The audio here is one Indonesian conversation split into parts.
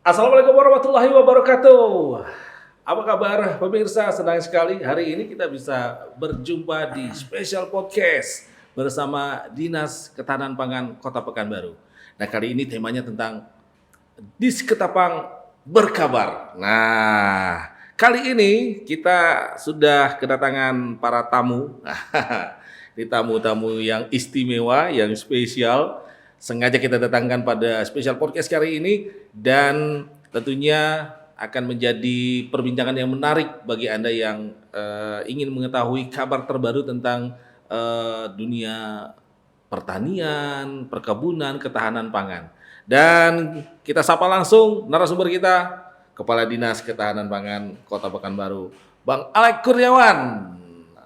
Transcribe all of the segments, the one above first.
Assalamualaikum warahmatullahi wabarakatuh. Apa kabar pemirsa? Senang sekali hari ini kita bisa berjumpa di special podcast bersama Dinas Ketahanan Pangan Kota Pekanbaru. Nah, kali ini temanya tentang Disketapang berkabar. Nah, kali ini kita sudah kedatangan para tamu. Ini tamu-tamu yang istimewa, yang spesial. Sengaja kita datangkan pada special podcast kali ini dan tentunya akan menjadi perbincangan yang menarik bagi Anda yang ingin mengetahui kabar terbaru tentang dunia pertanian, perkebunan, ketahanan pangan. Dan kita sapa langsung narasumber kita, Kepala Dinas Ketahanan Pangan Kota Pekanbaru, Bang Alek Kurniawan.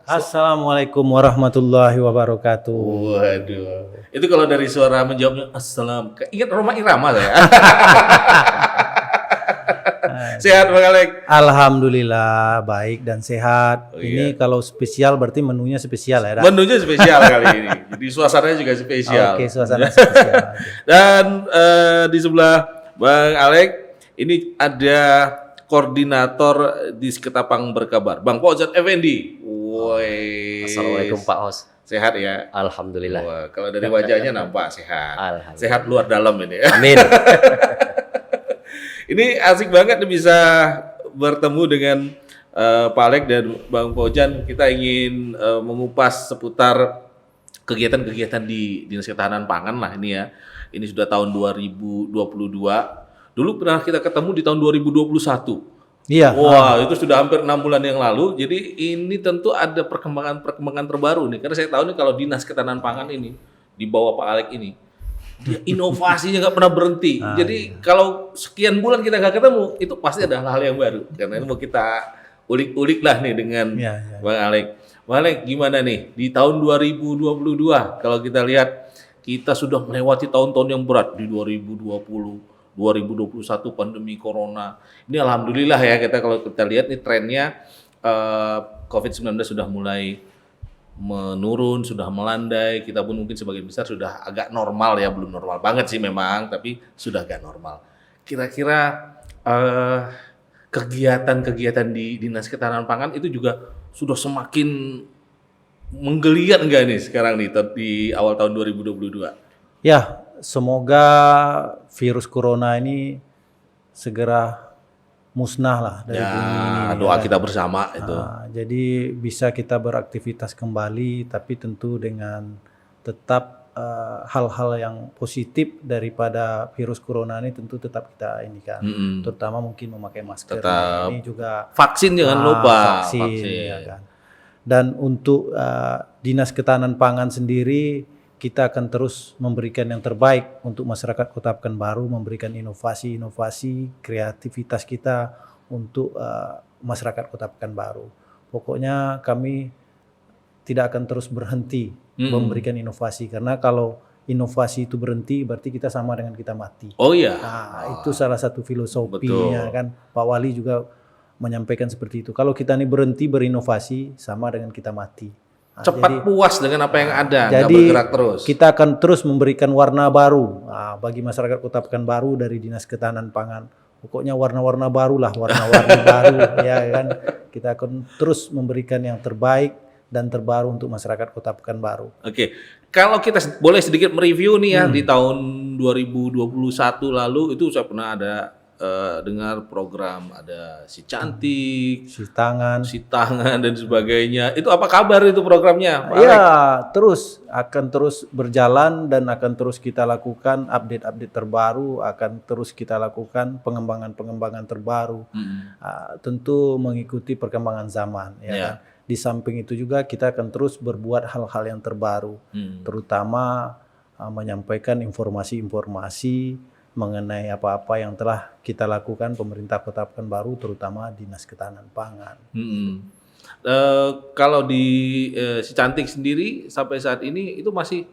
Assalamualaikum warahmatullahi wabarakatuh. Waduh, itu kalau dari suara menjawabnya Assalam, ingat Roma Irama saya. Sehat Bang Alek? Alhamdulillah baik dan sehat. Oh, Ini iya. kalau spesial berarti menunya spesial ya. Dak? Menunya spesial kali ini, jadi suasananya juga spesial. Oke, suasana spesial. Dan di sebelah Bang Alek ini ada koordinator Disketapang berkabar, Bang Fauzan Effendi. Woi. Assalamualaikum Pak Hos. Sehat ya? Alhamdulillah. Wah, kalau dari wajahnya nampak sehat. Alhamdulillah. Sehat luar dalam ini. Amin. Ini asik banget nih bisa bertemu dengan Pak Alek dan Bang Fauzan. Kita ingin mengupas seputar kegiatan-kegiatan di Dinas Ketahanan Pangan lah ini ya. Ini sudah tahun 2022. Dulu pernah kita ketemu di tahun 2021. Iya. Wah, itu sudah hampir 6 bulan yang lalu. Jadi ini tentu ada perkembangan-perkembangan terbaru nih. Karena saya tahu nih kalau Dinas Ketahanan Pangan ini di bawah Pak Alek ini, dia inovasinya nggak pernah berhenti. Jadi kalau sekian bulan kita nggak ketemu, itu pasti ada hal-hal yang baru. Karena ini mau kita ulik-ulik lah nih dengan Bang Alek. Bang Alek, gimana nih di tahun 2022? Kalau kita lihat, kita sudah melewati tahun-tahun yang berat di 2020. 2021 pandemi corona. Ini alhamdulillah ya kalau kita lihat nih trennya COVID-19 sudah mulai menurun, sudah melandai. Kita pun mungkin sebagian besar sudah agak normal ya, belum normal banget sih memang, tapi sudah agak normal. Kira-kira kegiatan-kegiatan di Dinas Ketahanan Pangan itu juga sudah semakin menggeliat enggak nih sekarang nih di awal tahun 2022? Ya, semoga virus corona ini segera musnah lah dari bumi ini. Doa kita bersama itu. Jadi bisa kita beraktivitas kembali, tapi tentu dengan tetap hal-hal yang positif daripada virus corona ini tentu tetap kita ini kan. Terutama mungkin memakai masker. Tetap. Ini juga Vaksin jangan lupa. vaksin. Ya kan. Dan untuk Dinas Ketahanan Pangan sendiri, kita akan terus memberikan yang terbaik untuk masyarakat Kota Pekanbaru, memberikan inovasi-inovasi, kreativitas kita untuk masyarakat Kota Pekanbaru. Pokoknya kami tidak akan terus berhenti memberikan inovasi, karena kalau inovasi itu berhenti berarti kita sama dengan kita mati. Oh iya. Nah, itu salah satu filosofinya kan. Pak Wali juga menyampaikan seperti itu. Kalau kita ini berhenti berinovasi sama dengan kita mati. Nah, cepat puas dengan apa yang ada, nggak jadi bergerak terus. kita akan terus memberikan warna baru bagi masyarakat Kota Pekanbaru dari Dinas Ketahanan Pangan. Pokoknya warna-warna baru lah, warna-warni baru ya kan. Kita akan terus memberikan yang terbaik dan terbaru untuk masyarakat Kota Pekanbaru. Oke. Kalau kita boleh sedikit mereview nih ya, di tahun 2021 lalu itu saya pernah ada dengar program ada si cantik, Si tangan. si tangan dan sebagainya. Itu apa kabar itu programnya, Pak Alek? Ya, akan terus berjalan dan akan terus kita lakukan update-update terbaru, akan terus kita lakukan pengembangan-pengembangan terbaru. Tentu mengikuti perkembangan zaman ya kan. Di samping itu juga kita akan terus berbuat hal-hal yang terbaru, terutama menyampaikan informasi-informasi mengenai apa-apa yang telah kita lakukan pemerintah Kota Pekanbaru, terutama Dinas Ketahanan Pangan. Kalau di si cantik sendiri sampai saat ini itu masih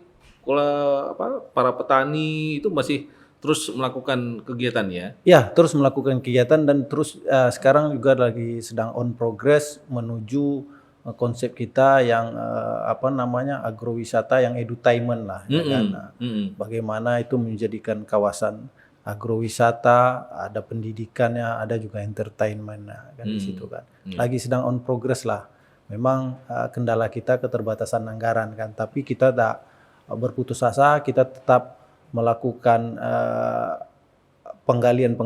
para petani itu masih terus melakukan kegiatan ya? Ya, terus melakukan kegiatan dan terus sekarang juga lagi sedang on progress menuju konsep kita yang agrowisata yang edutainment lah, ya kan? Bagaimana itu menjadikan kawasan agrowisata, ada pendidikannya, ada juga entertainment kan di situ kan. Lagi sedang on progress lah. Memang kendala kita keterbatasan anggaran kan, tapi kita tak berputus asa, kita tetap melakukan penggalian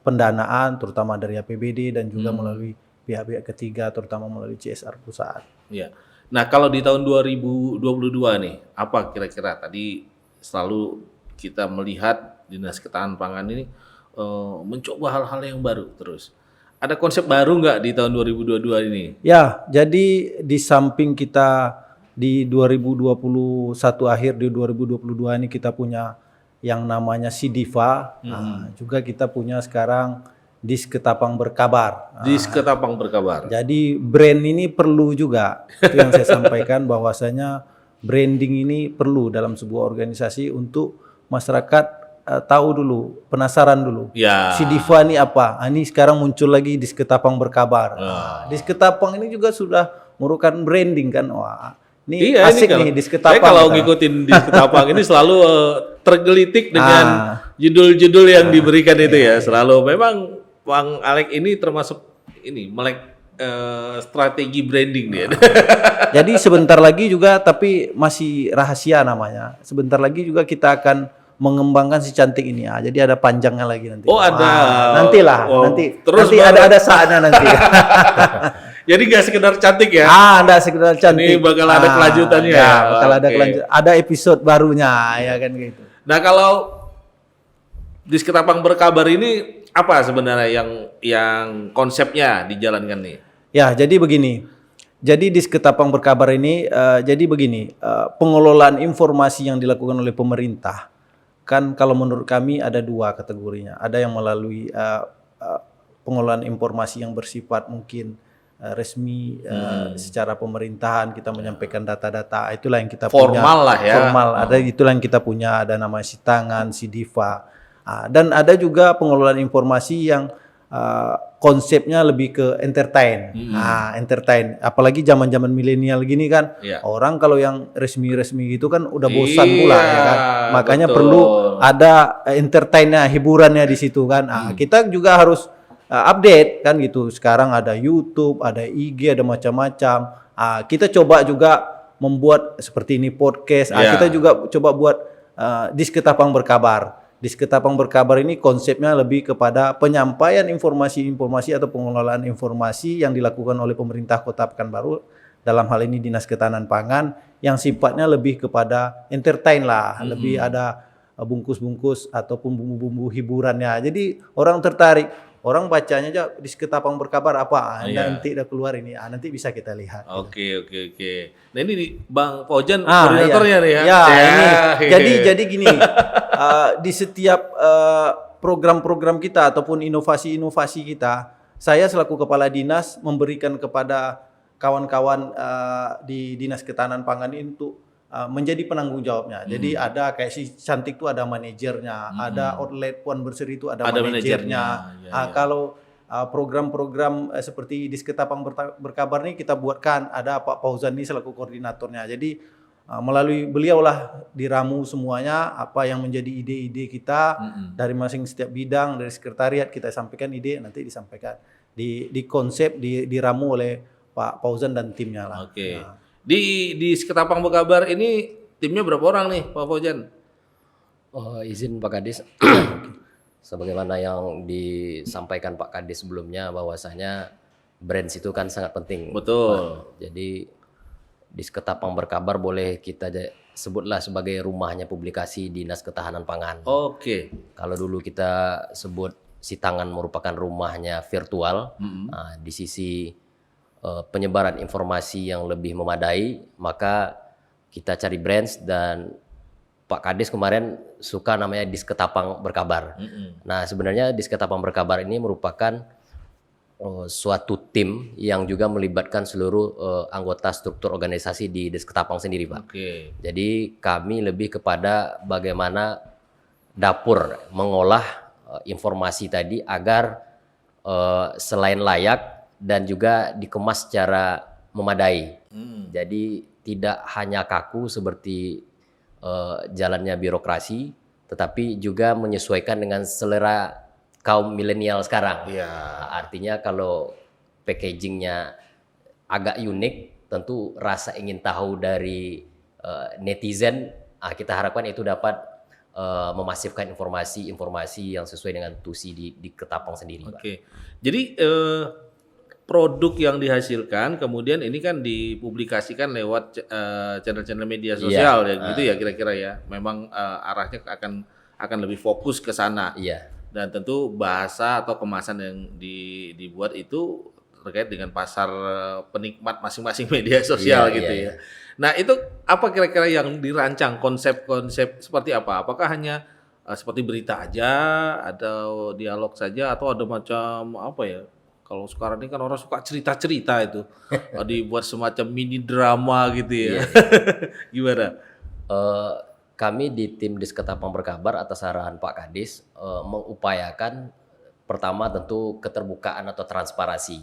pendanaan terutama dari APBD dan juga melalui pihak-pihak ketiga terutama melalui CSR pusat. Iya. Nah, kalau di tahun 2022 nih, apa kira-kira tadi selalu kita melihat Dinas Ketahanan Pangan ini mencoba hal-hal yang baru terus. Ada konsep baru nggak di tahun 2022 ini? Ya, jadi di samping kita di 2021 akhir di 2022 ini kita punya yang namanya Sidiva, juga kita punya sekarang Dis Ketapang Berkabar. Dis Ketapang Berkabar. Jadi brand ini perlu juga, itu yang saya sampaikan bahwasanya branding ini perlu dalam sebuah organisasi untuk masyarakat tahu dulu, penasaran dulu. Ya. Sidiva ini apa? Ini sekarang muncul lagi Dis Ketapang Berkabar. Dis Ketapang ini juga sudah merupakan branding kan. Wah, ini asik nih Dis Ketapang. Saya kalau ngikutin Dis Ketapang ini selalu tergelitik dengan judul-judul yang diberikan itu ya. Selalu memang Bang Alek ini termasuk ini melek strategi branding dia. Jadi sebentar lagi juga tapi masih rahasia namanya. Sebentar lagi juga kita akan mengembangkan si cantik ini. Jadi ada panjangnya lagi nanti. Oh, ada. Nantilah, Terus nanti ada saatnya nanti. Jadi nggak sekedar cantik ya? Nggak sekedar cantik. Ini bakal ada kelanjutannya ya. Bakal ada kelanjutan. Ada episode barunya ya kan gitu. Nah, kalau Dis Ketapang Berkabar ini apa sebenarnya yang konsepnya dijalankan nih? Ya, jadi begini. Jadi Dis Ketapang Berkabar ini jadi begini, pengelolaan informasi yang dilakukan oleh pemerintah kan kalau menurut kami ada dua kategorinya. Ada yang melalui pengelolaan informasi yang bersifat mungkin resmi secara pemerintahan, kita menyampaikan data-data, itulah yang kita punya. Formal lah ya. Formal, ada itulah yang kita punya, ada nama Sitangan, Sidiva. Dan ada juga pengelolaan informasi yang konsepnya lebih ke entertain. Entertain. Apalagi zaman-zaman milenial gini kan, orang kalau yang resmi-resmi gitu kan udah bosan pula ya kan. Makanya perlu ada entertainnya, hiburannya di situ kan. Kita juga harus update kan gitu. Sekarang ada YouTube, ada IG, ada macam-macam. Kita coba juga membuat seperti ini podcast. Kita juga coba buat Dis Ketapang Berkabar. Dis Ketapang Berkabar ini konsepnya lebih kepada penyampaian informasi-informasi atau pengelolaan informasi yang dilakukan oleh pemerintah Kota Pekanbaru, dalam hal ini Dinas Ketahanan Pangan, yang sifatnya lebih kepada entertain lah, lebih ada bungkus-bungkus ataupun bumbu-bumbu hiburannya. Jadi orang tertarik, orang bacanya aja Dis Ketapang Berkabar apa, nanti udah keluar ini, nanti bisa kita lihat. Oke. Nah ini Bang Fauzan koordinatornya nih ya. Ini. Jadi gini, di setiap program-program kita ataupun inovasi-inovasi kita, saya selaku kepala dinas memberikan kepada kawan-kawan di Dinas Ketahanan Pangan ini untuk menjadi penanggung jawabnya. Jadi ada kayak si cantik itu ada manajernya, ada outlet Puan Berseri itu ada manajernya. Kalau program-program seperti Dis Ketapang Berkabar ini kita buatkan, ada Pak Fauzan ini selaku koordinatornya. Jadi melalui beliaulah diramu semuanya apa yang menjadi ide-ide kita dari masing setiap bidang, dari sekretariat kita sampaikan ide, nanti disampaikan di konsep diramu oleh Pak Fauzan dan timnya lah. Oke. Di Ketapang Berkabar ini timnya berapa orang nih Pak Fauzan? Izin Pak Kadis, sebagaimana yang disampaikan Pak Kadis sebelumnya bahwasanya brands itu kan sangat penting. Betul. Jadi Dis Ketapang Berkabar boleh kita sebutlah sebagai rumahnya publikasi Dinas Ketahanan Pangan. Oke. Kalau dulu kita sebut Sitangan merupakan rumahnya virtual, di sisi penyebaran informasi yang lebih memadai, maka kita cari brands dan Pak Kadis kemarin suka namanya Dis Ketapang Berkabar. Nah sebenarnya Dis Ketapang Berkabar ini merupakan suatu tim yang juga melibatkan seluruh anggota struktur organisasi di Dis Ketapang sendiri, Pak. Jadi kami lebih kepada bagaimana dapur mengolah informasi tadi agar selain layak dan juga dikemas secara memadai. Jadi tidak hanya kaku seperti jalannya birokrasi, tetapi juga menyesuaikan dengan selera kaum milenial sekarang. Iya. Nah, artinya kalau packagingnya agak unik, tentu rasa ingin tahu dari netizen, kita harapkan itu dapat memasifkan informasi yang sesuai dengan tusi di Ketapang sendiri, Pak. Oke. Jadi produk yang dihasilkan kemudian ini kan dipublikasikan lewat channel-channel media sosial ya gitu ya kira-kira ya. Memang arahnya akan lebih fokus ke sana. Iya. Dan tentu bahasa atau kemasan yang dibuat itu terkait dengan pasar penikmat masing-masing media sosial gitu ya. Nah, itu apa kira-kira yang dirancang, konsep-konsep seperti apa? Apakah hanya seperti berita aja, atau dialog saja, atau ada macam apa ya? Kalau sekarang ini kan orang suka cerita-cerita itu, dibuat semacam mini drama gitu ya. Gimana? Kami di tim Dis Ketapang Berkabar atas arahan Pak Kadis mengupayakan pertama tentu keterbukaan atau transparansi.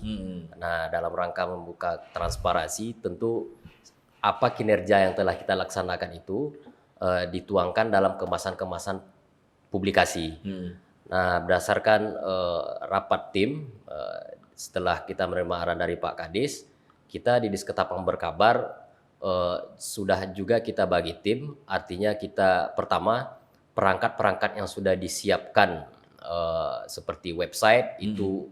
Nah, dalam rangka membuka transparansi tentu apa kinerja yang telah kita laksanakan itu dituangkan dalam kemasan-kemasan publikasi. Nah, berdasarkan rapat tim setelah kita menerima arahan dari Pak Kadis, kita di Dis Ketapang Berkabar sudah juga kita bagi tim, artinya kita pertama perangkat-perangkat yang sudah disiapkan seperti website itu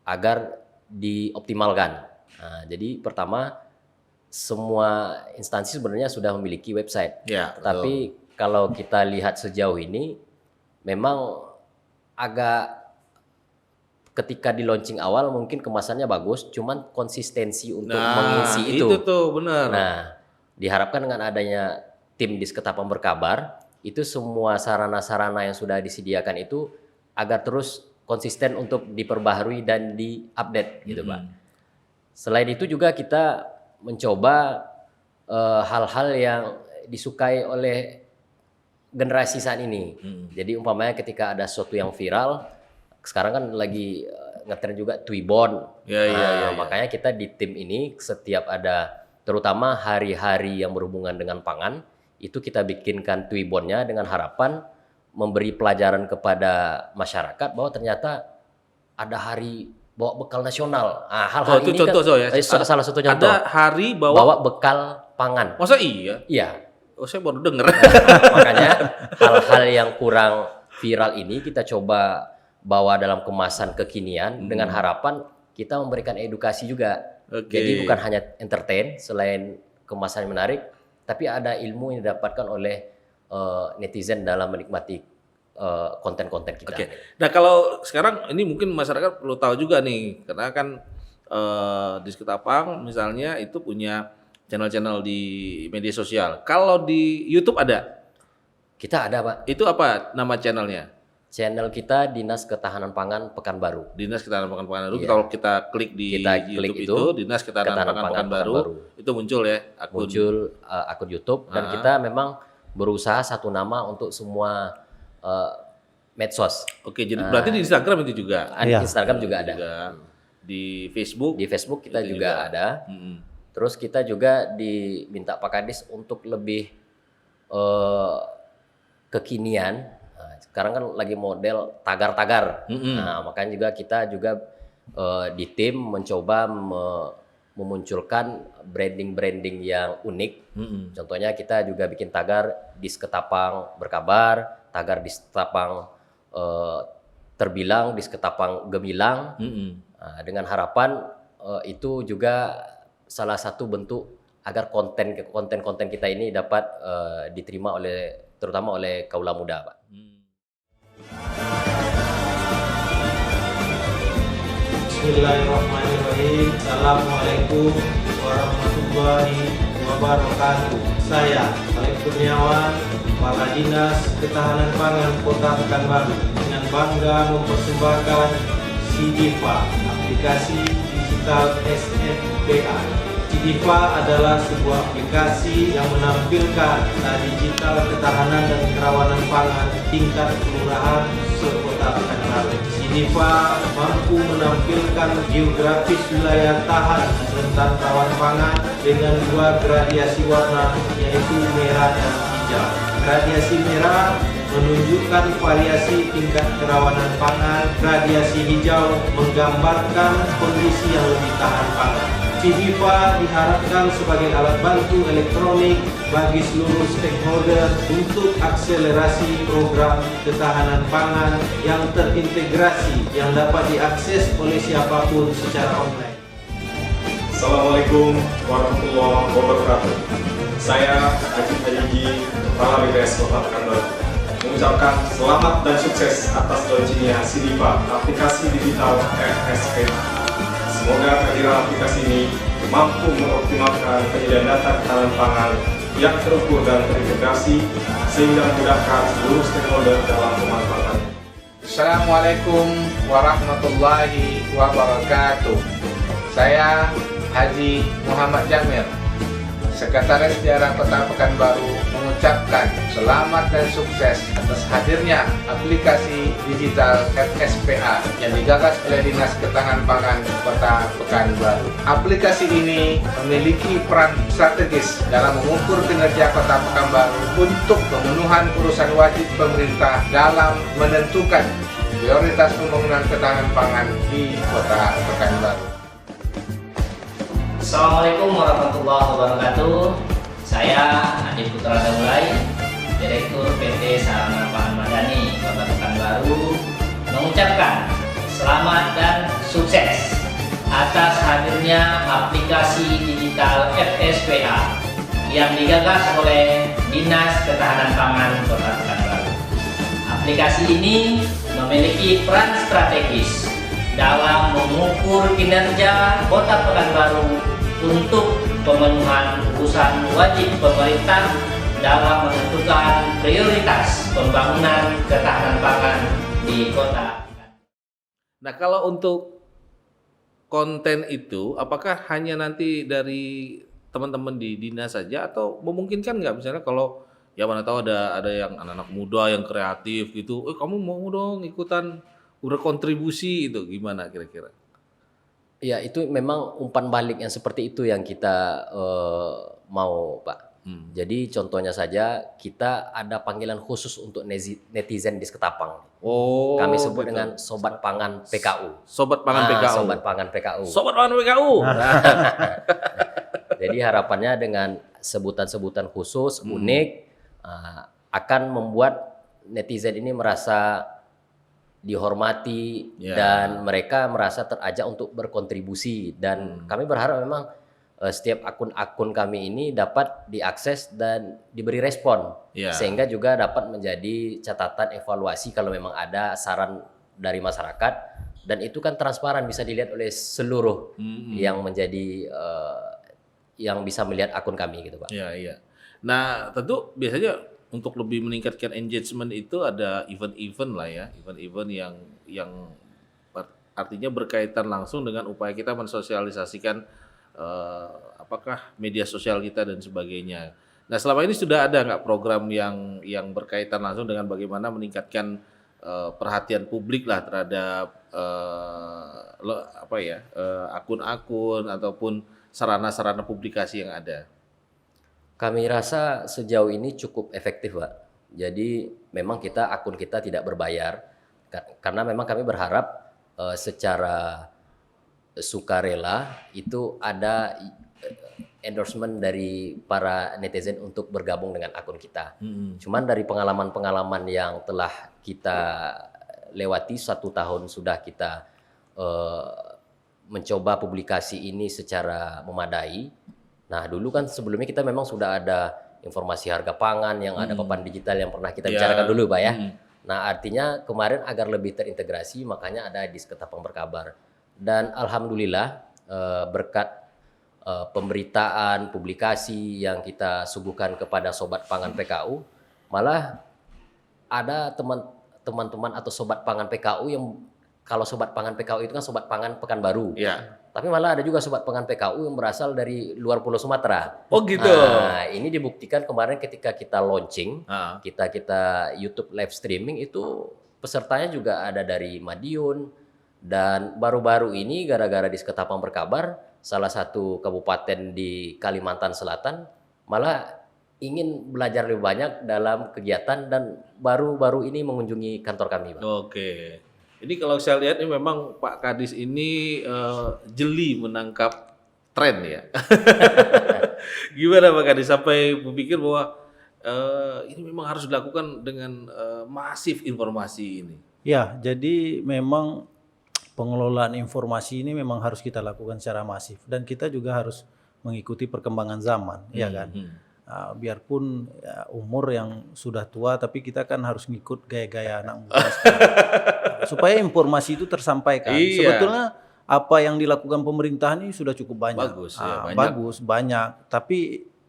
agar dioptimalkan. Nah, jadi pertama semua instansi sebenarnya sudah memiliki website, tapi kalau kita lihat sejauh ini memang agak ketika di launching awal mungkin kemasannya bagus, cuman konsistensi untuk mengisi itu tuh benar. Nah, diharapkan dengan adanya tim Dis Ketapang Berkabar, itu semua sarana-sarana yang sudah disediakan itu agar terus konsisten untuk diperbaharui dan diupdate gitu, Pak. Selain itu juga kita mencoba hal-hal yang disukai oleh generasi saat ini. Jadi umpamanya ketika ada sesuatu yang viral, sekarang kan lagi ngetren juga Twibbon. Makanya kita di tim ini setiap ada terutama hari-hari yang berhubungan dengan pangan, itu kita bikinkan Twibbonnya dengan harapan memberi pelajaran kepada masyarakat bahwa ternyata ada hari bawa bekal nasional. Nah, hal-hal ini contoh kan, salah satu contoh. Ada hari bawa bekal pangan. Masa iya? Iya. Oh, saya baru dengar. Makanya hal-hal yang kurang viral ini kita coba bawa dalam kemasan kekinian dengan harapan kita memberikan edukasi juga. Jadi bukan hanya entertain, selain kemasan menarik, tapi ada ilmu yang didapatkan oleh netizen dalam menikmati konten-konten kita. Nah, kalau sekarang ini mungkin masyarakat perlu tahu juga nih, karena kan Dis Ketapang misalnya itu punya channel-channel di media sosial. Kalau di YouTube ada? Kita ada, Pak. Itu apa nama channelnya? Channel kita Dinas Ketahanan Pangan Pekanbaru. Dinas Ketahanan Pangan Pekanbaru. Kalau kita klik di YouTube itu Dinas Ketahanan Pangan Pekanbaru, itu muncul ya akun. Muncul akun YouTube dan kita memang berusaha satu nama untuk semua medsos. Oke, jadi berarti di Instagram itu juga. Instagram juga ada. Di Facebook. Di Facebook kita juga ada. Terus kita juga diminta Pak Kadis untuk lebih kekinian. Nah, sekarang kan lagi model tagar-tagar. Nah, makanya juga kita juga di tim mencoba memunculkan branding-branding yang unik. Contohnya kita juga bikin tagar Dis Ketapang Berkabar, tagar Dis Ketapang Terbilang, Dis Ketapang Gemilang. Nah, dengan harapan itu juga salah satu bentuk agar konten-konten kita ini dapat diterima terutama oleh kaula muda, Pak. Bismillahirrahmanirrahim. Assalamualaikum warahmatullahi wabarakatuh. Saya Alif Kurniawan, Kepala Dinas Ketahanan Pangan Kota Pekanbaru, dengan bangga mempersembahkan Sidiva, aplikasi digital SFPA. Sidiva adalah sebuah aplikasi yang menampilkan data digital ketahanan dan kerawanan pangan tingkat kelurahan sekota Pekanbaru. Sidiva mampu menampilkan geografis wilayah tahan rentan rawan pangan dengan dua gradiasi warna, yaitu merah dan hijau. Gradiasi merah menunjukkan variasi tingkat kerawanan pangan. Radiasi hijau menggambarkan kondisi yang lebih tahan pangan. CIHIPA diharapkan sebagai alat bantu elektronik bagi seluruh stakeholder untuk akselerasi program ketahanan pangan yang terintegrasi yang dapat diakses oleh siapapun secara online. Assalamualaikum warahmatullahi wabarakatuh. Saya Haji Haji, Kepala BPS Kota Pekanbaru, mengucapkan selamat dan sukses atas launchingnya CIHIPA, aplikasi digital FSPA. Semoga kehadiran aplikasi ini mampu mengoptimalkan penyediaan data ketahanan pangan yang terukur dan terintegrasi sehingga memudahkan seluruh stakeholder dalam pemanfaatannya. Assalamualaikum warahmatullahi wabarakatuh. Saya Haji Muhammad Jamil, Sekretaris Daerah Kota Pekanbaru, mengucapkan selamat dan sukses atas hadirnya aplikasi digital FSPA yang digagas oleh Dinas Ketahanan Pangan Kota Pekanbaru. Aplikasi ini memiliki peran strategis dalam mengukur kinerja Kota Pekanbaru untuk pemenuhan urusan wajib pemerintah dalam menentukan prioritas pembangunan ketahanan pangan di Kota Pekanbaru. Assalamualaikum warahmatullahi wabarakatuh. Saya Adi Putra Daulay, Direktur PT Sarana Pangan Madani Kota Pekanbaru, mengucapkan selamat dan sukses atas hadirnya aplikasi digital FSPA yang digagas oleh Dinas Ketahanan Pangan Kota Pekanbaru. Aplikasi ini memiliki peran strategis dalam mengukur kinerja Kota Pekanbaru untuk pemenuhan urusan wajib pemerintah dalam menentukan prioritas pembangunan ketahanan pangan di kota. Nah, kalau untuk konten itu, apakah hanya nanti dari teman-teman di dinas saja atau memungkinkan nggak misalnya kalau ya mana tahu ada yang anak-anak muda yang kreatif gitu, kamu mau dong ikutan berkontribusi itu gimana kira-kira? Ya, itu memang umpan balik yang seperti itu yang kita mau, Pak. Jadi contohnya saja kita ada panggilan khusus untuk netizen di Seketapang. Oh, Kami sebut gitu. dengan Sobat Pangan PKU. Sobat Pangan PKU. Sobat Pangan PKU. Sobat Pangan PKU. Jadi harapannya dengan sebutan-sebutan khusus, unik, akan membuat netizen ini merasa dihormati dan mereka merasa terajak untuk berkontribusi, dan kami berharap memang setiap akun-akun kami ini dapat diakses dan diberi respon sehingga juga dapat menjadi catatan evaluasi kalau memang ada saran dari masyarakat, dan itu kan transparan bisa dilihat oleh seluruh yang menjadi yang bisa melihat akun kami gitu, Pak. Iya. Nah, tentu biasanya untuk lebih meningkatkan engagement itu ada event-event lah ya, event-event yang artinya berkaitan langsung dengan upaya kita mensosialisasikan apakah media sosial kita dan sebagainya. Nah, selama ini sudah ada nggak program yang berkaitan langsung dengan bagaimana meningkatkan perhatian publik lah terhadap akun-akun ataupun sarana-sarana publikasi yang ada? Kami rasa sejauh ini cukup efektif, Pak. Jadi memang akun kita tidak berbayar karena memang kami berharap secara sukarela itu ada endorsement dari para netizen untuk bergabung dengan akun kita. Cuman dari pengalaman-pengalaman yang telah kita lewati 1 tahun sudah kita mencoba publikasi ini secara memadai. Nah, dulu kan sebelumnya kita memang sudah ada informasi harga pangan yang ada papan digital yang pernah kita bicarakan dulu, Pak ya. Nah, artinya kemarin agar lebih terintegrasi makanya ada di Seketapang Berkabar. Dan alhamdulillah berkat pemberitaan, publikasi yang kita suguhkan kepada Sobat Pangan PKU, malah ada teman-teman atau Sobat Pangan PKU yang kalau Sobat Pangan PKU itu kan Sobat Pangan Pekanbaru. Iya. Tapi malah ada juga Sobat Pangan PKU yang berasal dari luar Pulau Sumatera. Oh gitu. Nah, ini dibuktikan kemarin ketika kita launching, kita YouTube live streaming itu pesertanya juga ada dari Madiun, dan baru-baru ini gara-gara di Seketapang Berkabar, salah satu kabupaten di Kalimantan Selatan, malah ingin belajar lebih banyak dalam kegiatan dan baru-baru ini mengunjungi kantor kami, Pak. Oke. Ini kalau saya lihat ini memang Pak Kadis ini jeli menangkap tren ya. Gimana Pak Kadis sampai berpikir bahwa ini memang harus dilakukan dengan masif informasi ini? Ya, jadi memang pengelolaan informasi ini memang harus kita lakukan secara masif dan kita juga harus mengikuti perkembangan zaman, ya kan. Biarpun ya, umur yang sudah tua, tapi kita kan harus ngikut gaya-gaya anak muda sekarang. Supaya informasi itu tersampaikan. Iya. Sebetulnya apa yang dilakukan pemerintahan ini sudah cukup banyak. Bagus, ya, banyak. Bagus, banyak. Tapi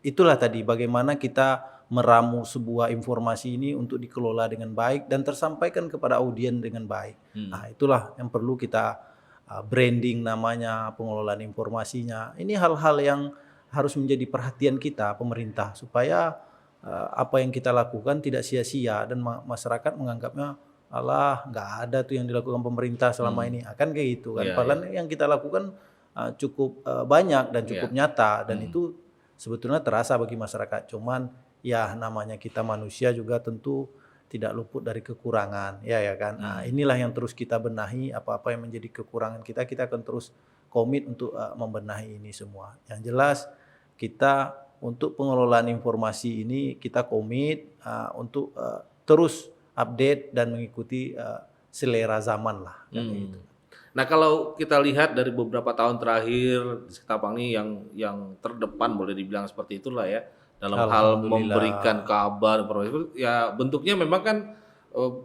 itulah tadi bagaimana kita meramu sebuah informasi ini untuk dikelola dengan baik dan tersampaikan kepada audiens dengan baik. Nah, itulah yang perlu kita branding namanya, pengelolaan informasinya. Ini hal-hal yang harus menjadi perhatian kita pemerintah supaya apa yang kita lakukan tidak sia-sia dan masyarakat menganggapnya alah nggak ada tuh yang dilakukan pemerintah selama ini, akan kayak gitu kan. Padahal yang kita lakukan cukup banyak dan cukup nyata dan itu sebetulnya terasa bagi masyarakat. Cuman ya namanya kita manusia juga tentu tidak luput dari kekurangan, ya kan. Nah, inilah yang terus kita benahi, apa-apa yang menjadi kekurangan kita akan terus komit untuk membenahi ini semua. Yang jelas kita untuk pengelolaan informasi ini kita komit untuk terus update dan mengikuti selera zaman lah. Gitu. Nah kalau kita lihat dari beberapa tahun terakhir di Seketapang ini yang terdepan boleh dibilang seperti itulah ya dalam hal memberikan kabar informasi ya bentuknya memang kan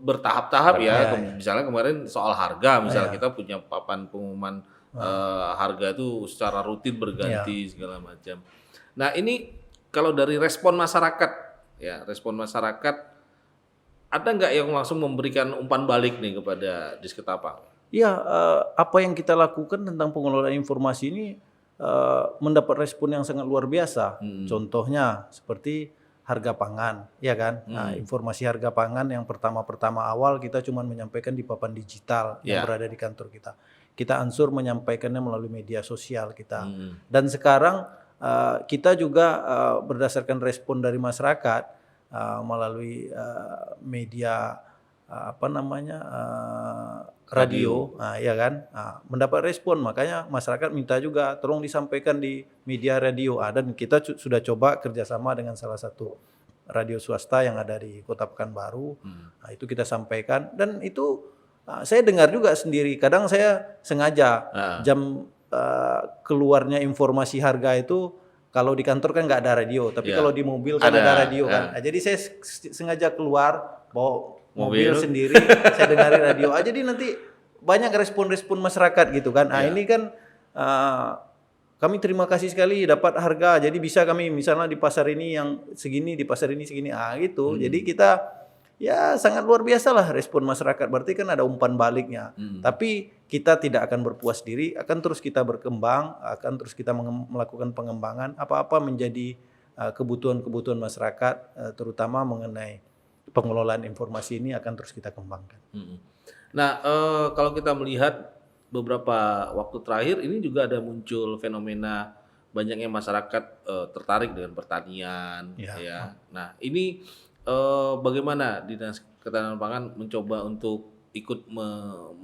bertahap-tahap ya. Misalnya kemarin soal harga misalnya kita punya papan pengumuman harga itu secara rutin berganti segala macam. Nah ini kalau dari respon masyarakat ada nggak yang langsung memberikan umpan balik nih kepada Disketapang? Ya, apa yang kita lakukan tentang pengelolaan informasi ini mendapat respon yang sangat luar biasa. Contohnya seperti harga pangan, ya kan? Nah, informasi harga pangan yang pertama awal kita cuma menyampaikan di papan digital yang berada di kantor kita. Kita ansur menyampaikannya melalui media sosial kita. Dan sekarang kita juga berdasarkan respon dari masyarakat melalui media radio, ya kan, mendapat respon. Makanya masyarakat minta juga tolong disampaikan di media radio. Dan kita sudah coba kerjasama dengan salah satu radio swasta yang ada di Kota Pekanbaru. Nah, itu kita sampaikan dan itu saya dengar juga sendiri. Kadang saya sengaja jam keluarnya informasi harga itu kalau di kantor kan nggak ada radio, tapi kalau di mobil kan ada radio kan. Nah, jadi saya sengaja keluar bawa mobil sendiri, saya dengarin radio. Jadi nanti banyak respon-respon masyarakat gitu kan. Nah ini kan kami terima kasih sekali dapat harga. Jadi bisa kami misalnya di pasar ini yang segini, di pasar ini segini. Gitu. Jadi kita ya sangat luar biasa lah respon masyarakat. Berarti kan ada umpan baliknya. Tapi kita tidak akan berpuas diri, akan terus kita berkembang, akan terus kita melakukan pengembangan apa-apa menjadi kebutuhan-kebutuhan masyarakat, terutama mengenai pengelolaan informasi ini akan terus kita kembangkan. Nah, kalau kita melihat beberapa waktu terakhir ini juga ada muncul fenomena banyaknya masyarakat tertarik dengan pertanian, ya. Nah, ini bagaimana Dinas Ketahanan Pangan mencoba untuk ikut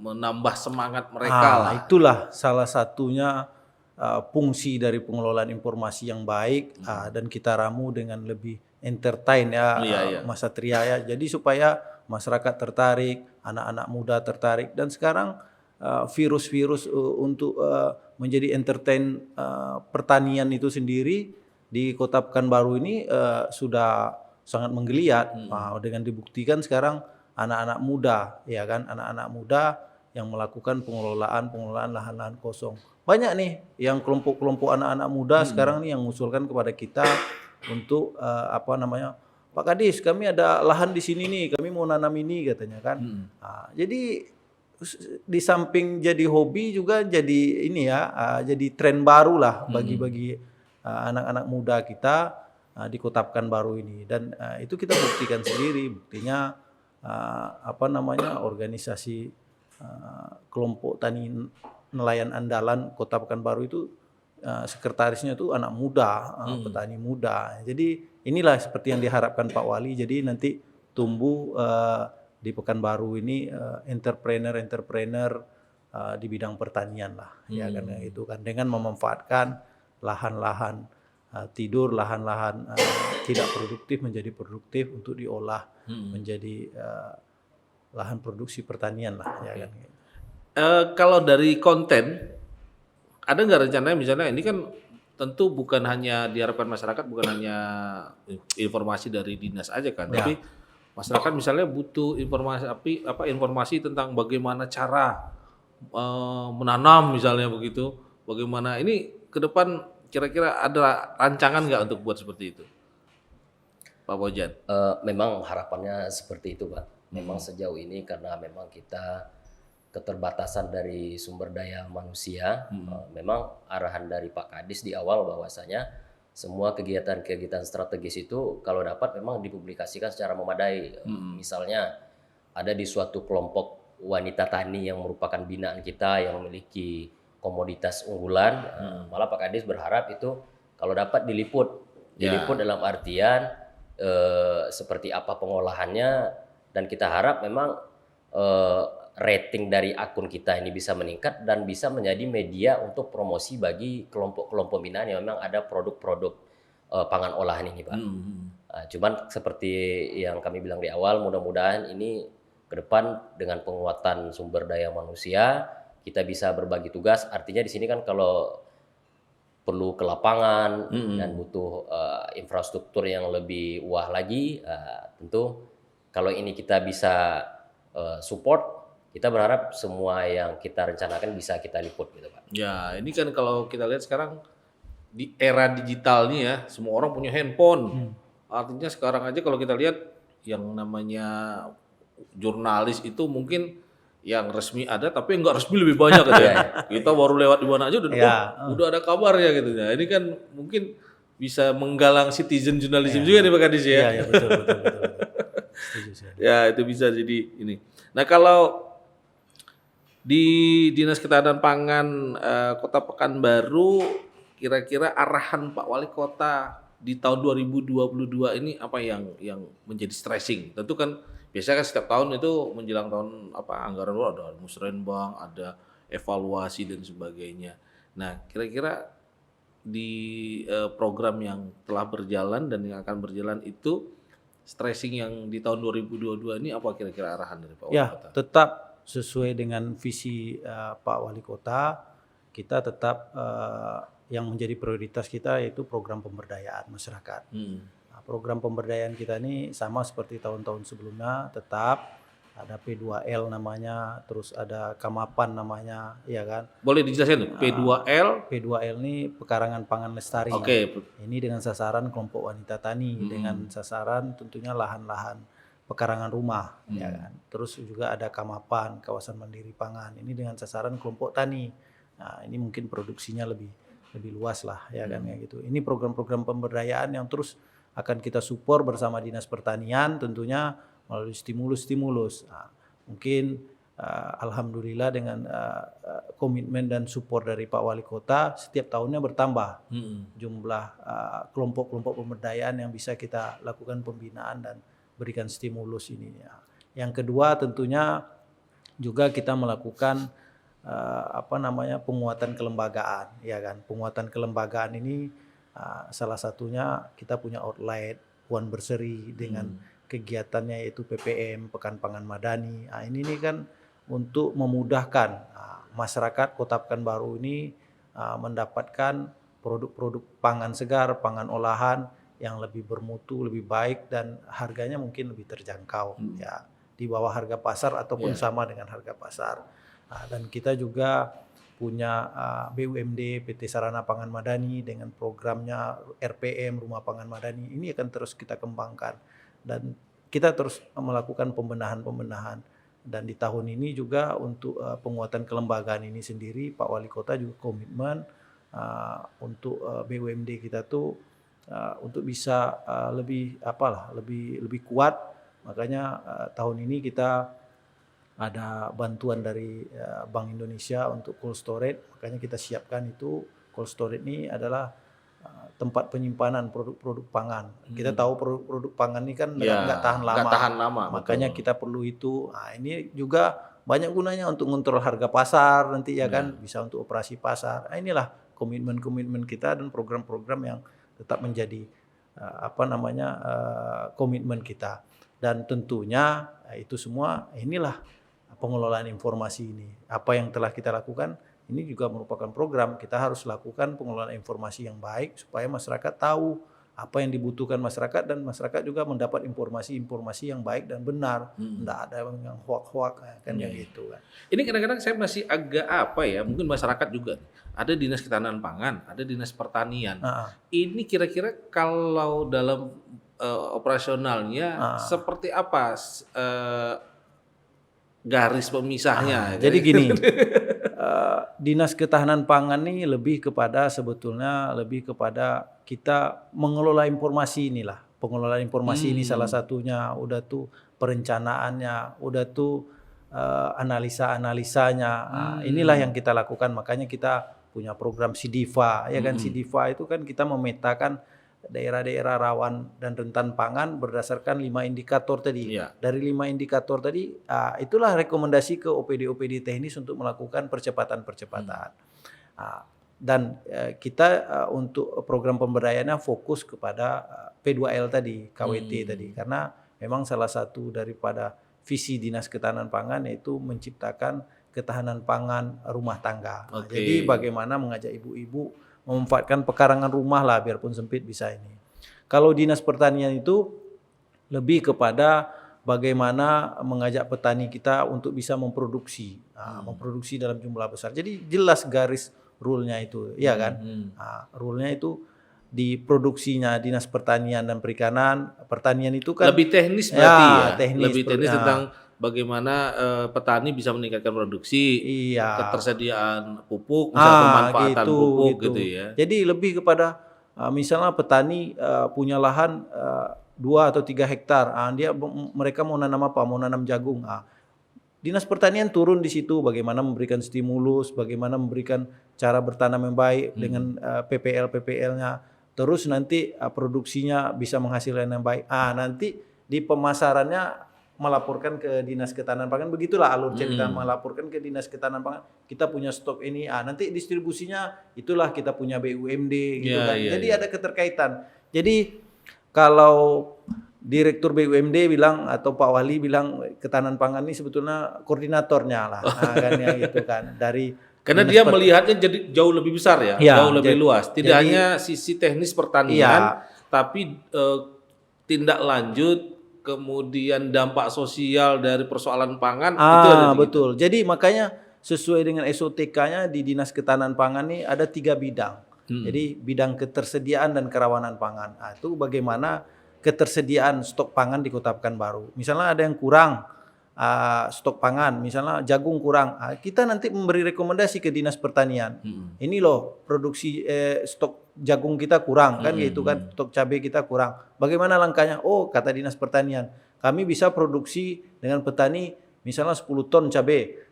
menambah semangat mereka lah. Itulah salah satunya fungsi dari pengelolaan informasi yang baik dan kita ramu dengan lebih entertain Mas Satria ya. Jadi supaya masyarakat tertarik, anak-anak muda tertarik dan sekarang virus-virus untuk menjadi entertain pertanian itu sendiri di Kota Pekanbaru ini sudah sangat menggeliat. Dengan dibuktikan sekarang anak-anak muda ya kan, anak-anak muda yang melakukan pengelolaan lahan-lahan kosong. Banyak nih yang kelompok-kelompok anak-anak muda sekarang nih yang mengusulkan kepada kita untuk Pak Kadis, kami ada lahan di sini nih, kami mau nanam ini katanya kan. Jadi di samping jadi hobi juga jadi ini jadi tren baru lah bagi anak-anak muda kita di Kota Pekanbaru ini. Dan itu kita buktikan sendiri, buktinya organisasi kelompok tani nelayan andalan Kota Pekanbaru itu sekretarisnya itu anak muda, petani muda. Jadi inilah seperti yang diharapkan Pak Wali. Jadi nanti tumbuh di Pekanbaru ini entrepreneur di bidang pertanian lah, ya kan itu kan dengan memanfaatkan lahan-lahan tidur, lahan-lahan tidak produktif menjadi produktif untuk diolah menjadi lahan produksi pertanian lah, ya kan. Kalau dari konten, ada nggak rencananya misalnya ini kan tentu bukan hanya diharapkan masyarakat, bukan hanya informasi dari dinas aja kan, tapi masyarakat misalnya butuh informasi tentang bagaimana cara menanam misalnya begitu, bagaimana ini ke depan kira-kira ada rancangan nggak untuk buat seperti itu, Pak Bojan? Memang harapannya seperti itu, Pak. Memang sejauh ini karena memang kita keterbatasan dari sumber daya manusia, memang arahan dari Pak Kadis di awal bahwasanya semua kegiatan-kegiatan strategis itu kalau dapat memang dipublikasikan secara memadai. Misalnya ada di suatu kelompok wanita tani yang merupakan binaan kita yang memiliki komoditas unggulan, malah Pak Kadis berharap itu kalau dapat diliput dalam artian seperti apa pengolahannya, dan kita harap memang rating dari akun kita ini bisa meningkat dan bisa menjadi media untuk promosi bagi kelompok-kelompok binaan yang memang ada produk-produk pangan olahan ini, Pak. Cuman seperti yang kami bilang di awal, mudah-mudahan ini ke depan dengan penguatan sumber daya manusia kita bisa berbagi tugas. Artinya di sini kan kalau perlu ke lapangan dan butuh infrastruktur yang lebih wah lagi, tentu kalau ini kita bisa support, kita berharap semua yang kita rencanakan bisa kita liput gitu, Pak. Ya, ini kan kalau kita lihat sekarang di era digital nih ya, semua orang punya handphone. Artinya sekarang aja kalau kita lihat yang namanya jurnalis itu mungkin yang resmi ada, tapi yang nggak resmi lebih banyak gitu ya. Kita baru lewat di mana aja udah ada kabarnya gitu ya. Ini kan mungkin bisa menggalang citizen journalism juga nih Pak Kadis ya. Iya, betul. Setuju saya. Ya, itu bisa jadi ini. Nah, kalau di Dinas Ketahanan Pangan Kota Pekanbaru, kira-kira arahan Pak Wali Kota di tahun 2022 ini apa yang menjadi stressing? Tentu kan biasanya kan setiap tahun itu menjelang tahun anggaran ada musrenbang, ada evaluasi dan sebagainya. Nah, kira-kira di program yang telah berjalan dan yang akan berjalan itu stressing yang di tahun 2022 ini apa kira-kira arahan dari Pak Wali Kota? Tetap sesuai dengan visi Pak Wali Kota, kita tetap yang menjadi prioritas kita yaitu program pemberdayaan masyarakat. Nah, program pemberdayaan kita ini sama seperti tahun-tahun sebelumnya, tetap ada P2L namanya, terus ada Kamapan namanya, ya kan? Boleh dijelaskan P2L? P2L ini Pekarangan Pangan Lestari. Oke. Ini dengan sasaran kelompok wanita tani, dengan sasaran tentunya lahan-lahan pekarangan rumah, ya kan. Terus juga ada Kamapan, kawasan mandiri pangan. Ini dengan sasaran kelompok tani. Nah, ini mungkin produksinya lebih luas lah, ya kan, kayak gitu. Ini program-program pemberdayaan yang terus akan kita support bersama Dinas Pertanian, tentunya melalui stimulus. Nah, mungkin alhamdulillah dengan komitmen dan support dari Pak Wali Kota, setiap tahunnya bertambah jumlah kelompok-kelompok pemberdayaan yang bisa kita lakukan pembinaan dan berikan stimulus ini. Yang kedua tentunya juga kita melakukan penguatan kelembagaan, ya kan. Penguatan kelembagaan ini salah satunya kita punya outlet Puan Berseri dengan kegiatannya yaitu PPM Pekan Pangan Madani. Nah, ini kan untuk memudahkan masyarakat Kota Pekanbaru ini mendapatkan produk-produk pangan segar, pangan olahan yang lebih bermutu, lebih baik dan harganya mungkin lebih terjangkau, ya, di bawah harga pasar ataupun sama dengan harga pasar. Nah, dan kita juga punya BUMD PT Sarana Pangan Madani dengan programnya RPM Rumah Pangan Madani. Ini akan terus kita kembangkan dan kita terus melakukan pembenahan. Dan di tahun ini juga untuk penguatan kelembagaan ini sendiri Pak Wali Kota juga komitmen untuk BUMD kita tuh untuk bisa lebih kuat. Makanya tahun ini kita ada bantuan dari Bank Indonesia untuk cold storage, makanya kita siapkan itu Cold storage ini adalah tempat penyimpanan produk-produk pangan. Kita tahu produk-produk pangan ini kan nggak tahan lama. Nggak tahan lama. Makanya kita perlu itu. Nah, ini juga banyak gunanya untuk mengontrol harga pasar nanti ya kan, bisa untuk operasi pasar. Nah, inilah komitmen-komitmen kita dan program-program yang tetap menjadi komitmen kita. Dan tentunya itu semua inilah pengelolaan informasi ini. Apa yang telah kita lakukan ini juga merupakan program. Kita harus lakukan pengelolaan informasi yang baik supaya masyarakat tahu apa yang dibutuhkan masyarakat dan masyarakat juga mendapat informasi-informasi yang baik dan benar. Tidak ada yang hoak-hoak kan yang gitu kan. Ini kadang-kadang saya masih agak mungkin masyarakat juga. Ada dinas ketahanan pangan, ada dinas pertanian. Ini kira-kira kalau dalam operasionalnya seperti apa garis pemisahnya? Jadi gini, dinas ketahanan pangan ini lebih kepada kita mengelola informasi inilah. Pengelolaan informasi ini salah satunya, udah tuh perencanaannya, udah tuh analisa-analisanya. Inilah yang kita lakukan. Makanya kita punya program SIDIFA, ya kan? SIDIFA itu kan kita memetakan daerah-daerah rawan dan rentan pangan berdasarkan 5 indikator tadi. Dari 5 indikator tadi, itulah rekomendasi ke OPD-OPD teknis untuk melakukan percepatan-percepatan. Dan kita untuk program pemberdayaannya fokus kepada P2L tadi, KWT tadi. Karena memang salah satu daripada visi Dinas Ketahanan Pangan yaitu menciptakan ketahanan pangan rumah tangga. Jadi bagaimana mengajak ibu-ibu memanfaatkan pekarangan rumah lah biarpun sempit bisa ini. Kalau Dinas Pertanian itu lebih kepada bagaimana mengajak petani kita untuk bisa memproduksi, memproduksi dalam jumlah besar. Jadi jelas garis rule-nya itu, ya kan? Rule-nya itu di produksinya Dinas Pertanian dan Perikanan. Pertanian itu kan lebih teknis berarti teknis, lebih teknis tentang bagaimana petani bisa meningkatkan produksi, ketersediaan pupuk, misalnya pemanfaatan pupuk gitu ya. Jadi lebih kepada misalnya petani punya lahan 2 atau 3 hektar, mereka mau nanam apa? Mau nanam jagung. Dinas Pertanian turun di situ, bagaimana memberikan stimulus, bagaimana memberikan cara bertanam yang baik dengan PPL-PPL-nya. Terus nanti produksinya bisa menghasilkan yang baik. Nanti di pemasarannya melaporkan ke Dinas Ketahanan Pangan, begitulah alur cerita, melaporkan ke Dinas Ketahanan Pangan, kita punya stok ini, nanti distribusinya itulah kita punya BUMD gitu kan. Jadi ada keterkaitan. Jadi kalau Direktur BUMD bilang atau Pak Wali bilang ketahanan pangan ini sebetulnya koordinatornya lah, kan ya gitu kan. Karena dia melihatnya jadi jauh lebih besar jauh lebih luas. Tidak hanya sisi teknis pertanian, tapi tindak lanjut, kemudian dampak sosial dari persoalan pangan itu ada betul. Jadi makanya sesuai dengan SOTK-nya di Dinas Ketahanan Pangan ini ada 3 bidang. Jadi bidang ketersediaan dan kerawanan pangan. Itu bagaimana ketersediaan stok pangan di Kota Pekanbaru. Misalnya ada yang kurang stok pangan, misalnya jagung kurang, kita nanti memberi rekomendasi ke Dinas Pertanian. Ini loh produksi stok jagung kita kurang kan gitu kan, stok cabai kita kurang. Bagaimana langkahnya? Oh, kata Dinas Pertanian, kami bisa produksi dengan petani misalnya 10 ton cabai.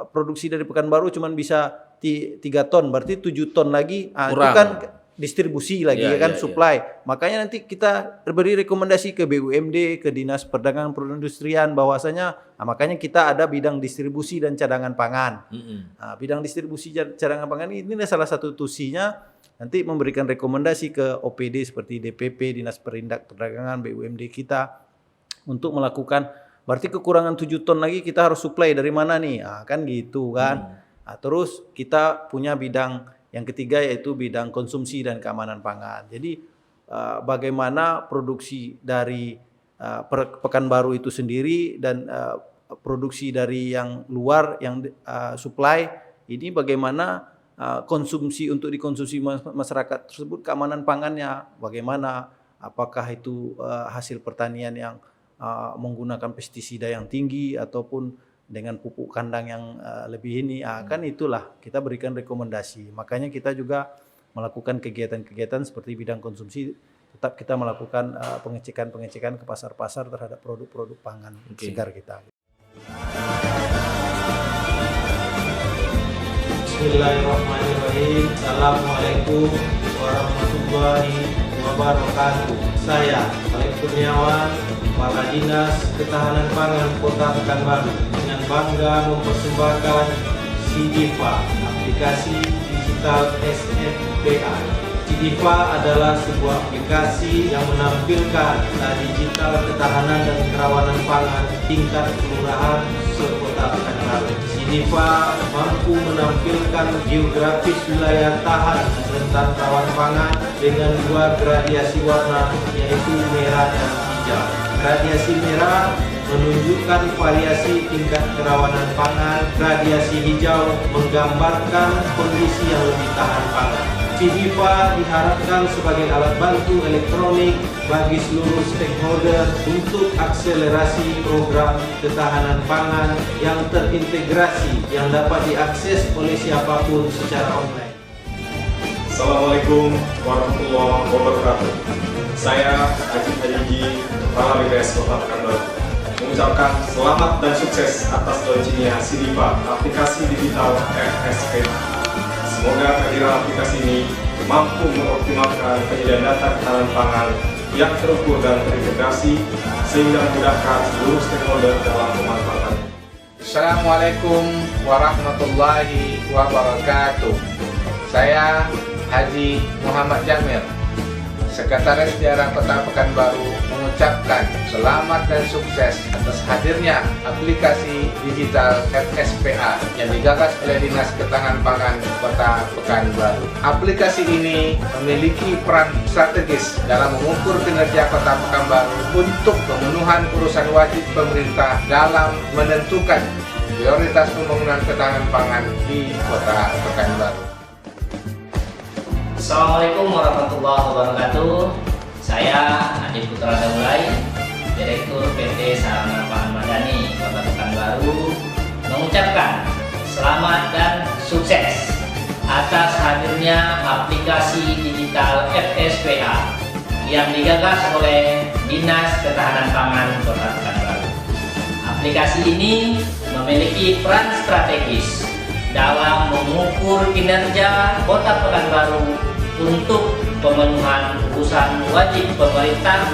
Produksi dari Pekanbaru cuma bisa 3 ton, berarti 7 ton lagi. Itu kan distribusi lagi kan, supply. Makanya nanti kita beri rekomendasi ke BUMD, ke Dinas Perdagangan Perindustrian bahwasanya makanya kita ada bidang distribusi dan cadangan pangan. Bidang distribusi dan cadangan pangan ini salah satu tusinya nanti memberikan rekomendasi ke OPD seperti DPP, Dinas Perindak Perdagangan, BUMD kita untuk melakukan, berarti kekurangan 7 ton lagi kita harus supply dari mana nih? Kan gitu kan. Terus kita punya bidang yang ketiga yaitu bidang konsumsi dan keamanan pangan. Jadi bagaimana produksi dari Pekanbaru itu sendiri dan produksi dari yang luar yang supply ini bagaimana konsumsi untuk dikonsumsi masyarakat tersebut, keamanan pangannya bagaimana, apakah itu hasil pertanian yang menggunakan pestisida yang tinggi ataupun dengan pupuk kandang yang lebih ini, kan itulah kita berikan rekomendasi. Makanya kita juga melakukan kegiatan-kegiatan seperti bidang konsumsi, tetap kita melakukan pengecekan-pengecekan ke pasar-pasar terhadap produk-produk pangan segar kita. Bismillahirrahmanirrahim. Bismillahirrahmanirrahim. Assalamualaikum warahmatullahi wabarakatuh. Saya Alek Kurniawan, Kepala Dinas Ketahanan Pangan Kota Pekanbaru, dengan bangga mempersembahkan Sidifa, aplikasi digital SFPA. Sidifa adalah sebuah aplikasi yang menampilkan data digital ketahanan dan kerawanan pangan tingkat kelurahan sekota Pekanbaru. Sidifa mampu menampilkan geografis wilayah tahan dan rentan rawan pangan dengan dua gradiasi warna, yaitu merah dan hijau. Gradiasi merah menunjukkan variasi tingkat kerawanan pangan, gradiasi hijau menggambarkan kondisi yang lebih tahan pangan. Sidifa diharapkan sebagai alat bantu elektronik bagi seluruh stakeholder untuk akselerasi program ketahanan pangan yang terintegrasi yang dapat diakses oleh siapapun secara online. Assalamualaikum warahmatullahi wabarakatuh. Saya Ajit Hadiji, Kepala BPS Kota Pekanbaru, mengucapkan selamat dan sukses atas launchingnya Sidifa, aplikasi digital FSPA. Semoga kehadiran aplikasi ini mampu mengoptimalkan penyediaan data ketahanan pangan yang terukur dan terintegrasi sehingga memudahkan seluruh stakeholder dalam pemanfaatan. Assalamualaikum warahmatullahi wabarakatuh. Saya Haji Muhammad Jamir, Sekretaris Daerah Kota Pekanbaru, mengucapkan selamat dan sukses atas hadirnya aplikasi digital FSPA yang digagas oleh Dinas Ketahanan Pangan Kota Pekanbaru. Aplikasi ini memiliki peran strategis dalam mengukur kinerja Kota Pekanbaru untuk pemenuhan urusan wajib pemerintah dalam menentukan prioritas pembangunan ketahanan pangan di Kota Pekanbaru. Assalamualaikum warahmatullahi wabarakatuh. Saya Adi Putra Daulay, Direktur PT Sarana Pangan Madani Kota Pekanbaru, mengucapkan selamat dan sukses atas hadirnya aplikasi digital FSPA yang digagas oleh Dinas Ketahanan Pangan Kota Pekanbaru. Aplikasi ini memiliki peran strategis dalam mengukur kinerja Kota Pekanbaru untuk pemenuhan urusan wajib pemerintah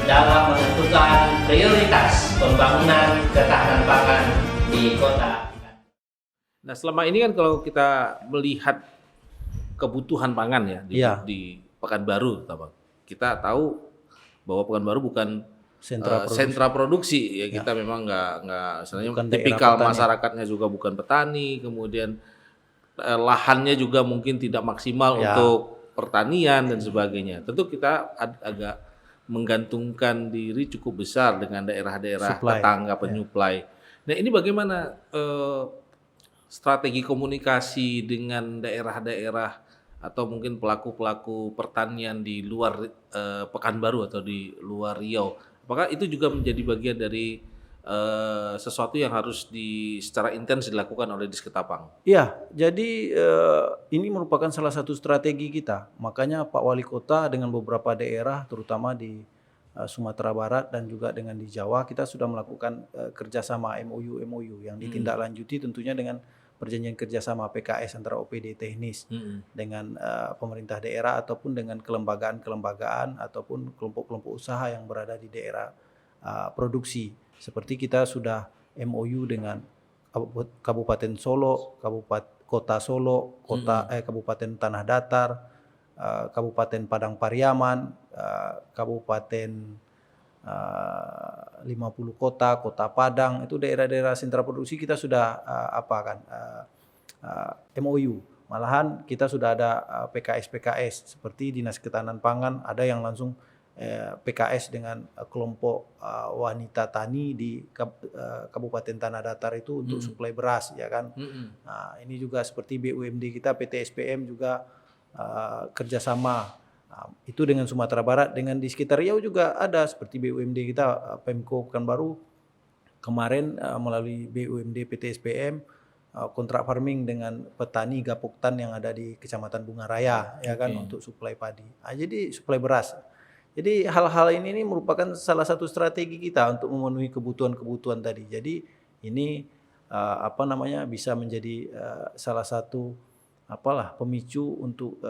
dalam menentukan prioritas pembangunan ketahanan pangan di kota. Nah, selama ini kan kalau kita melihat kebutuhan pangan ya di Pekanbaru, kita tahu bahwa Pekanbaru bukan sentra produksi ya, kita memang nggak istilahnya tipikal masyarakatnya juga bukan petani, kemudian lahannya juga mungkin tidak maksimal untuk pertanian dan sebagainya. Tentu kita agak menggantungkan diri cukup besar dengan daerah-daerah tetangga penyuplai. Nah, ini bagaimana strategi komunikasi dengan daerah-daerah atau mungkin pelaku-pelaku pertanian di luar Pekanbaru atau di luar Riau? Apakah itu juga menjadi bagian dari sesuatu yang harus secara intens dilakukan oleh Disketapang? Iya, jadi ini merupakan salah satu strategi kita. Makanya Pak Wali Kota dengan beberapa daerah, terutama di Sumatera Barat dan juga dengan di Jawa, kita sudah melakukan kerjasama MOU yang ditindaklanjuti tentunya dengan perjanjian kerjasama PKS antara OPD teknis dengan pemerintah daerah ataupun dengan kelembagaan ataupun kelompok-kelompok usaha yang berada di daerah produksi. Seperti kita sudah MOU dengan Kabupaten Solo, Kota Solo, Kabupaten Tanah Datar, Kabupaten Padang Pariaman, Kabupaten 50 Kota Padang, itu daerah-daerah sentra produksi kita sudah MOU. Malahan kita sudah ada PKS seperti Dinas Ketahanan Pangan, ada yang langsung PKS dengan kelompok wanita tani di Kabupaten Tanah Datar itu untuk suplai beras, ya kan. Nah, ini juga seperti BUMD kita PT SPM juga kerjasama. Nah, itu dengan Sumatera Barat, dengan di sekitar Riau juga ada seperti BUMD kita Pemko Pekanbaru kemarin melalui BUMD PT SPM kontrak farming dengan petani Gapoktan yang ada di Kecamatan Bunga Raya, ya kan, untuk suplai padi. Nah, jadi suplai beras. Jadi hal-hal ini merupakan salah satu strategi kita untuk memenuhi kebutuhan-kebutuhan tadi. Jadi ini bisa menjadi salah satu pemicu untuk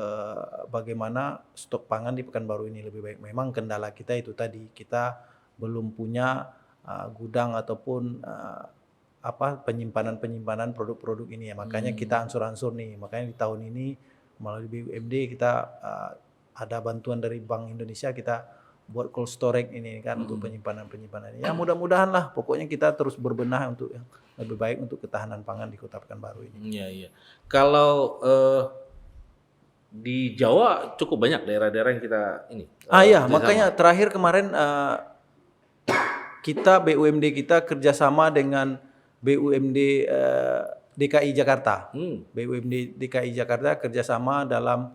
bagaimana stok pangan di Pekanbaru ini lebih baik. Memang kendala kita itu tadi, kita belum punya gudang ataupun penyimpanan produk-produk ini ya. Makanya kita ansur-ansur nih. Makanya di tahun ini melalui BUMD kita ada bantuan dari Bank Indonesia, kita buat cold storage ini kan untuk penyimpanan ini. Ya mudah-mudahan lah, pokoknya kita terus berbenah untuk yang lebih baik untuk ketahanan pangan di Kota Pekanbaru ini. Iya. Kalau di Jawa cukup banyak daerah-daerah yang kita ini. Iya, makanya terakhir kemarin BUMD kita kerjasama dengan BUMD DKI Jakarta. BUMD DKI Jakarta kerjasama dalam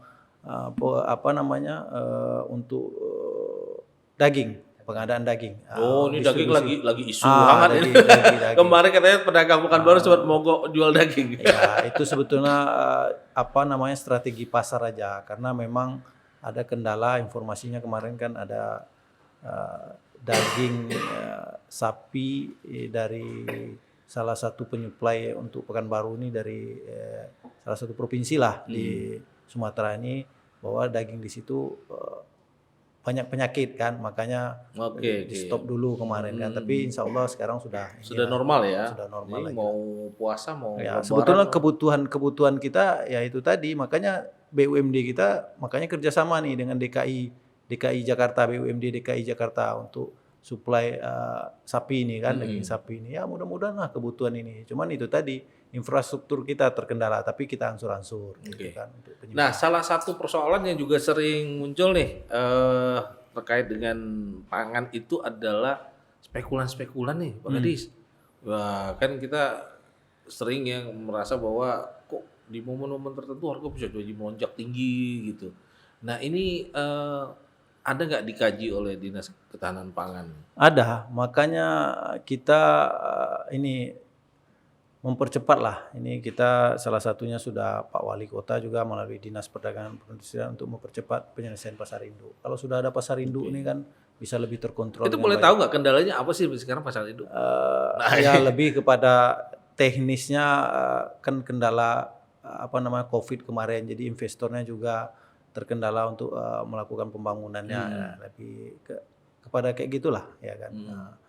untuk daging, pengadaan daging. Ini daging lagi isu hangat ini. Daging. Kemarin katanya pedagang Pekanbaru sempat mogok jual daging. Ya, itu sebetulnya strategi pasar aja, karena memang ada kendala informasinya kemarin kan ada daging sapi dari salah satu penyuplai untuk Pekanbaru ini dari salah satu provinsi lah di Sumatera ini, bahwa daging di situ banyak penyakit kan, makanya di stop dulu kemarin kan. Tapi insya Allah sekarang sudah normal ya. Sudah normal. Jadi mau puasa mau ya, sebetulnya kebutuhan kita ya itu tadi, makanya BUMD kita makanya kerjasama nih dengan DKI Jakarta, BUMD DKI Jakarta untuk suplai sapi ini kan, daging sapi ini. Ya mudah-mudahan lah kebutuhan ini. Cuman itu tadi, infrastruktur kita terkendala, tapi kita ansur-ansur. Gitu kan, nah, salah satu persoalan yang juga sering muncul nih terkait dengan pangan itu adalah spekulan-spekulan nih, Pak Gadis. Wah, kan kita sering yang merasa bahwa kok di momen-momen tertentu harga bisa jadi melonjak tinggi gitu. Nah, ini ada nggak dikaji oleh Dinas Ketahanan Pangan? Ada, makanya kita ini mempercepat lah. Ini kita salah satunya sudah Pak Wali Kota juga melalui Dinas Perdagangan Perindustrian untuk mempercepat penyelesaian pasar induk. Kalau sudah ada pasar induk ini kan bisa lebih terkontrol. Itu boleh tahu nggak kendalanya apa sih sekarang pasar induk? Ya lebih kepada teknisnya, kan kendala COVID kemarin, jadi investornya juga terkendala untuk melakukan pembangunannya, lebih kepada kayak gitulah ya kan.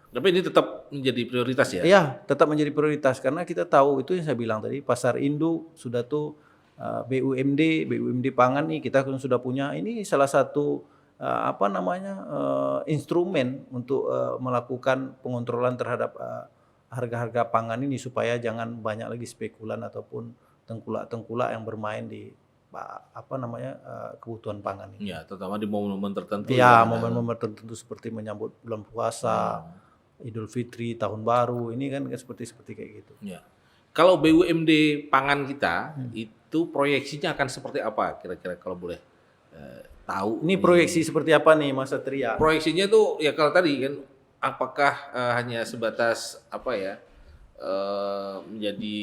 Tapi ini tetap menjadi prioritas ya? Iya, tetap menjadi prioritas karena kita tahu itu yang saya bilang tadi, pasar induk sudah tuh BUMD pangan nih kita sudah punya, ini salah satu instrumen untuk melakukan pengontrolan terhadap harga-harga pangan ini supaya jangan banyak lagi spekulan ataupun tengkulak-tengkulak yang bermain di kebutuhan pangan ini. Ya, terutama di momen-momen tertentu. Ya, momen-momen tertentu seperti menyambut bulan puasa, Idul Fitri, Tahun Baru, ini kan seperti kayak gitu. Ya. Kalau BUMD pangan kita itu proyeksinya akan seperti apa kira-kira kalau boleh tahu? Ini proyeksi seperti apa nih Mas Satria? Proyeksinya tuh ya kalau tadi kan apakah hanya sebatas menjadi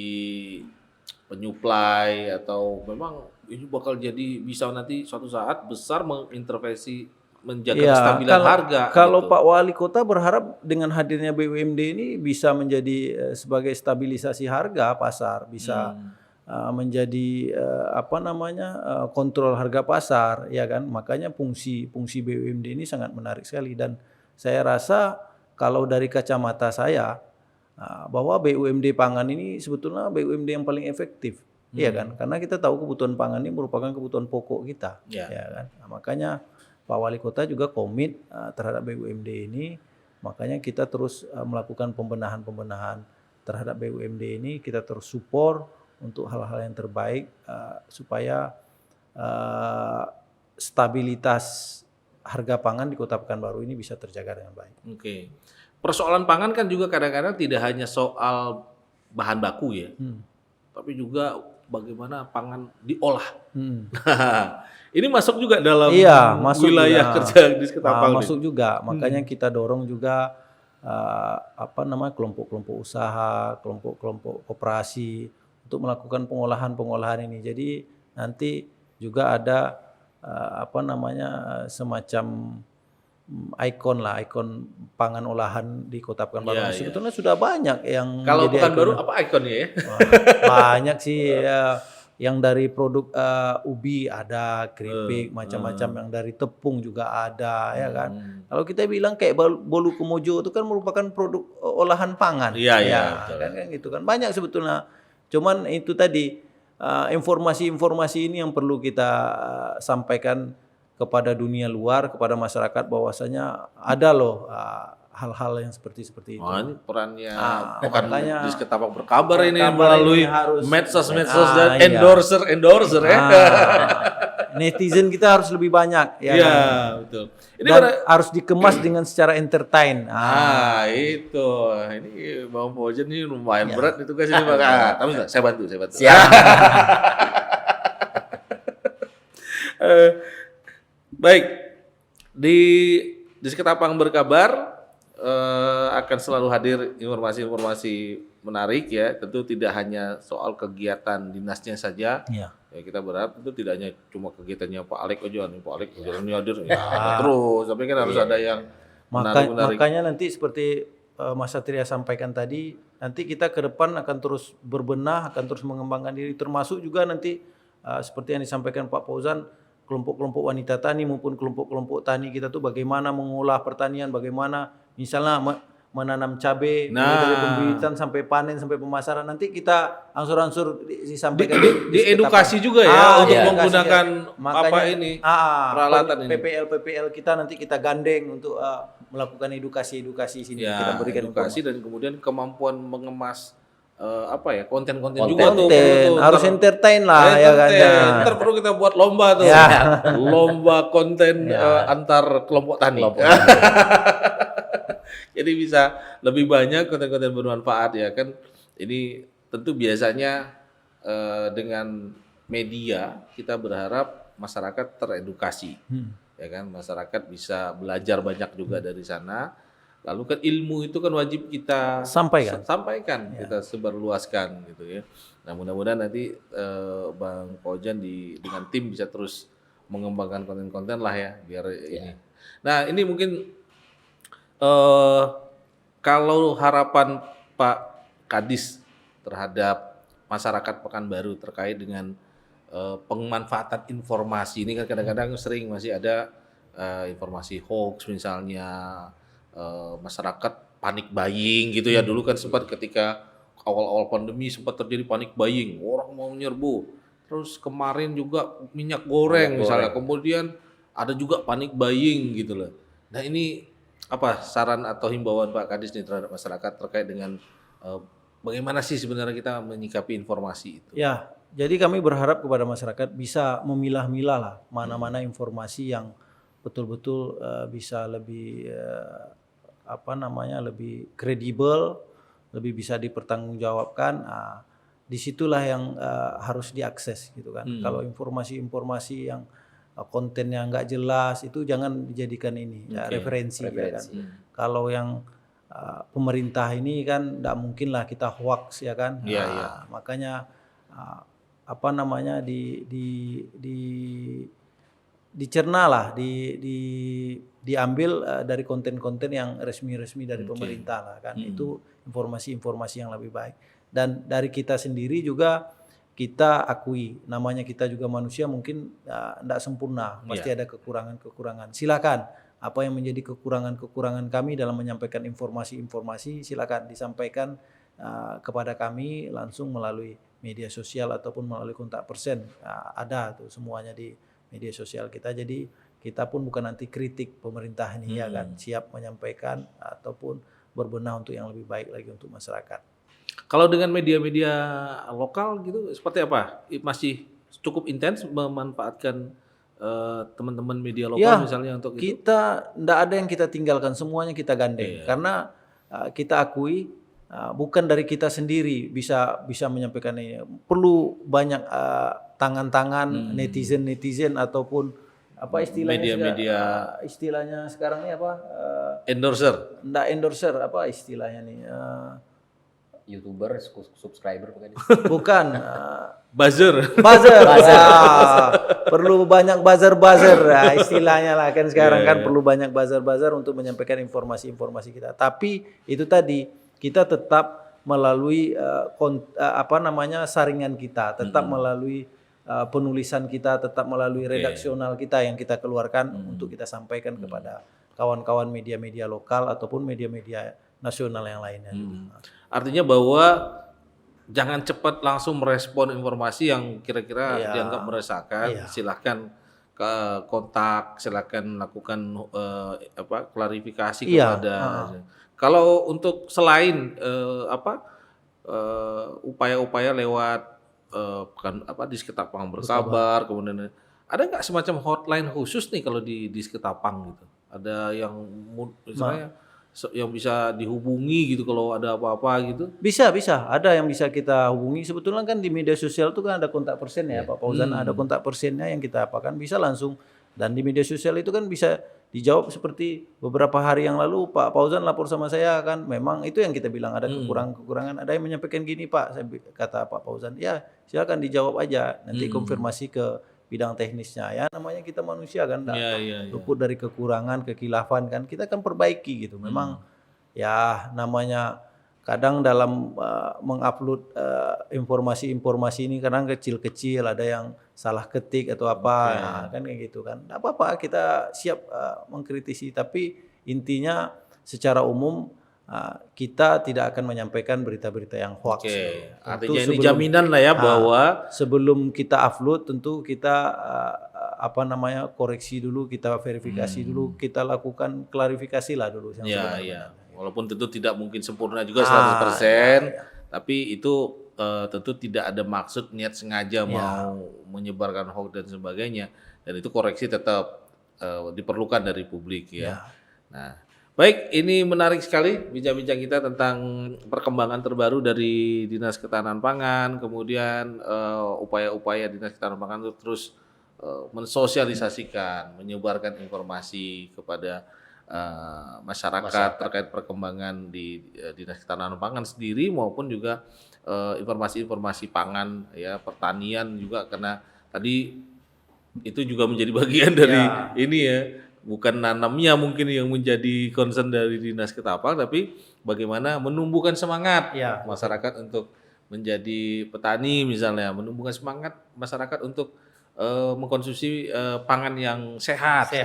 penyuplai atau memang ini bakal jadi bisa nanti suatu saat besar mengintervensi menjaga kestabilan harga. Kalau gitu. Pak Wali Kota berharap dengan hadirnya BUMD ini bisa menjadi sebagai stabilisasi harga pasar, bisa menjadi kontrol harga pasar, ya kan. Makanya fungsi BUMD ini sangat menarik sekali, dan saya rasa kalau dari kacamata saya bahwa BUMD pangan ini sebetulnya BUMD yang paling efektif. Iya kan, karena kita tahu kebutuhan pangan ini merupakan kebutuhan pokok kita, ya kan. Nah, makanya Pak Wali Kota juga komit terhadap BUMD ini, makanya kita terus melakukan pembenahan terhadap BUMD ini, kita terus support untuk hal-hal yang terbaik supaya stabilitas harga pangan di Kota Pekanbaru ini bisa terjaga dengan baik. Oke. Persoalan pangan kan juga kadang-kadang tidak hanya soal bahan baku ya, tapi juga bagaimana pangan diolah. Ini masuk juga dalam wilayah kerja di Ketapang. Masuk juga, makanya kita dorong juga kelompok-kelompok usaha, kelompok-kelompok koperasi untuk melakukan pengolahan ini. Jadi nanti juga ada semacam ikon pangan olahan di Kota Pekanbaru. Sebetulnya sudah banyak yang kalau Pekanbaru apa ikonnya ya? Banyak sih ya. yang dari produk ubi ada, keripik macam-macam, yang dari tepung juga ada, ya kan. Kalau kita bilang kayak bolu kemojo itu kan merupakan produk olahan pangan. Iya, ya, betul. kan gitu kan. Banyak sebetulnya. Cuman itu tadi informasi-informasi ini yang perlu kita sampaikan kepada dunia luar, kepada masyarakat bahwasanya ada loh hal-hal yang seperti itu. Oh, ini perannya makanya Dis Ketapak Berkabar ini Berkabar melalui ini harus- medsos-medsos dan iya. endorser ya. Netizen kita harus lebih banyak, ya Iya, kan? betul. Ini Dan harus dikemas dengan secara entertain. itu. Ini Bang Pojen ini lumayan Ya. berat itu guys ini Bang. Tapi enggak, saya bantu. Siap. Baik. Di Seketapang Berkabar akan selalu hadir informasi-informasi menarik ya. Tentu tidak hanya soal kegiatan dinasnya saja. Ya. Ya, kita berharap itu tidak hanya cuma kegiatannya Pak Alek aja nih, Pak Alek jalan hadir ya. Terus, tapi kan harus ada yang menarik. Makanya nanti seperti Mas Satria sampaikan tadi, nanti kita ke depan akan terus berbenah, akan terus mengembangkan diri, termasuk juga nanti seperti yang disampaikan Pak Fauzan, kelompok-kelompok wanita tani maupun kelompok-kelompok tani kita tuh bagaimana mengolah pertanian, bagaimana misalnya menanam cabai mulai dari pembibitan sampai panen sampai pemasaran, nanti kita angsur-angsur disampaikan di edukasi juga ya untuk edukasi menggunakan Makanya, apa ini peralatan ini. PPL kita nanti kita gandeng untuk melakukan edukasi sini, Ya, kita berikan edukasi dan kemudian kemampuan mengemas konten-konten Konten. juga tuh. konten, harus entertain lah ya kan. Entertain. Ntar perlu kita buat lomba tuh. Ya. Lomba konten antar kelompok tani. Jadi bisa lebih banyak konten-konten bermanfaat ya kan. Ini tentu biasanya dengan media kita berharap masyarakat teredukasi. Ya kan, masyarakat bisa belajar banyak juga dari sana. Lalu kan ilmu itu kan wajib kita sampaikan, kita sebarluaskan gitu ya. Nah, mudah-mudahan nanti Bang Pojan dengan tim bisa terus mengembangkan konten-konten lah ya biar ini. Nah, ini mungkin kalau harapan Pak Kadis terhadap masyarakat Pekanbaru terkait dengan pemanfaatan informasi ini kan kadang-kadang sering masih ada informasi hoax misalnya, masyarakat panik buying gitu ya. Dulu kan sempat ketika awal-awal pandemi sempat terjadi panik buying, orang mau menyerbu. Terus kemarin juga minyak goreng misalnya, kemudian ada juga panik buying gitu loh. Nah, ini apa saran atau himbauan Pak Kadis nih terhadap masyarakat terkait dengan bagaimana sih sebenarnya kita menyikapi informasi itu? Ya, jadi kami berharap kepada masyarakat bisa memilah-milah lah mana-mana informasi yang betul-betul bisa lebih lebih kredibel, lebih bisa dipertanggungjawabkan. Disitulah yang harus diakses gitu kan. Kalau informasi-informasi yang kontennya nggak jelas itu jangan dijadikan ini referensi. Ya kan. Kalau yang pemerintah ini kan nggak mungkin lah kita hoax ya kan. Makanya dicerna lah, diambil dari konten-konten yang resmi-resmi dari pemerintah lah kan. Itu informasi-informasi yang lebih baik. Dan dari kita sendiri juga kita akui, namanya kita juga manusia mungkin tidak sempurna, pasti ada kekurangan-kekurangan. Silakan apa yang menjadi kekurangan-kekurangan kami dalam menyampaikan informasi-informasi silakan disampaikan kepada kami langsung melalui media sosial ataupun melalui kontak person. Ada tuh semuanya di media sosial kita. Jadi kita pun bukan anti kritik pemerintah ini ya kan, siap menyampaikan ataupun berbenah untuk yang lebih baik lagi untuk masyarakat. Kalau dengan media-media lokal gitu seperti apa? Masih cukup intens memanfaatkan teman-teman media lokal misalnya untuk itu? Kita enggak ada yang kita tinggalkan, semuanya kita gandeng. Karena kita akui bukan dari kita sendiri bisa menyampaikan ini. Perlu banyak tangan-tangan netizen ataupun apa istilahnya media-media istilahnya sekarang ini apa? Endorser. Enggak endorser, apa istilahnya nih? YouTuber, subscriber bukan. Buzzer. Perlu banyak buzzer istilahnya lah kan sekarang kan perlu banyak buzzer untuk menyampaikan informasi-informasi kita. Tapi itu tadi kita tetap melalui saringan kita, tetap melalui penulisan kita, tetap melalui redaksional kita yang kita keluarkan untuk kita sampaikan kepada kawan-kawan media-media lokal ataupun media-media nasional yang lainnya. Artinya bahwa jangan cepat langsung merespon informasi yang kira-kira dianggap meresahkan. Silahkan ke kontak, silakan lakukan klarifikasi kepada. Kalau untuk selain upaya-upaya lewat Disketapang Berkabar, kemudian ada nggak semacam hotline khusus nih kalau di Disketapang gitu? Ada yang misalnya yang bisa dihubungi gitu kalau ada apa-apa gitu? Bisa, ada yang bisa kita hubungi. Sebetulnya kan di media sosial itu kan ada kontak person ya, Pak Fauzan, ada kontak personnya yang kita apakan, bisa langsung. Dan di media sosial itu kan bisa dijawab seperti beberapa hari yang lalu Pak Fauzan lapor sama saya kan, memang itu yang kita bilang ada kekurangan, ada yang menyampaikan gini Pak, kata Pak Fauzan, ya silakan dijawab aja, nanti konfirmasi ke bidang teknisnya. Ya namanya kita manusia kan, luput dari kekurangan, kekilafan kan, kita kan perbaiki gitu. Memang ya namanya kadang dalam mengupload informasi-informasi ini kadang kecil-kecil, ada yang salah ketik atau apa, kan kayak gitu kan. Nggak apa-apa, kita siap mengkritisi, tapi intinya secara umum kita tidak akan menyampaikan berita-berita yang hoax. Artinya ini jaminan lah ya bahwa sebelum kita upload tentu kita koreksi dulu, kita verifikasi dulu, kita lakukan klarifikasi lah dulu. Walaupun tentu tidak mungkin sempurna juga 100%, tapi itu tentu tidak ada maksud niat sengaja mau menyebarkan hoax dan sebagainya, dan itu koreksi tetap diperlukan dari publik ya. Nah, baik, ini menarik sekali bincang-bincang kita tentang perkembangan terbaru dari Dinas Ketahanan Pangan, kemudian upaya-upaya Dinas Ketahanan Pangan itu terus mensosialisasikan, menyebarkan informasi kepada masyarakat terkait perkembangan di Dinas Ketahanan Pangan sendiri maupun juga informasi-informasi pangan ya, pertanian juga, karena tadi itu juga menjadi bagian dari ini ya. Bukan nanamnya mungkin yang menjadi concern dari Dinas Ketapang, tapi bagaimana menumbuhkan semangat masyarakat untuk menjadi petani misalnya, menumbuhkan semangat masyarakat untuk mengkonsumsi pangan yang sehat ya,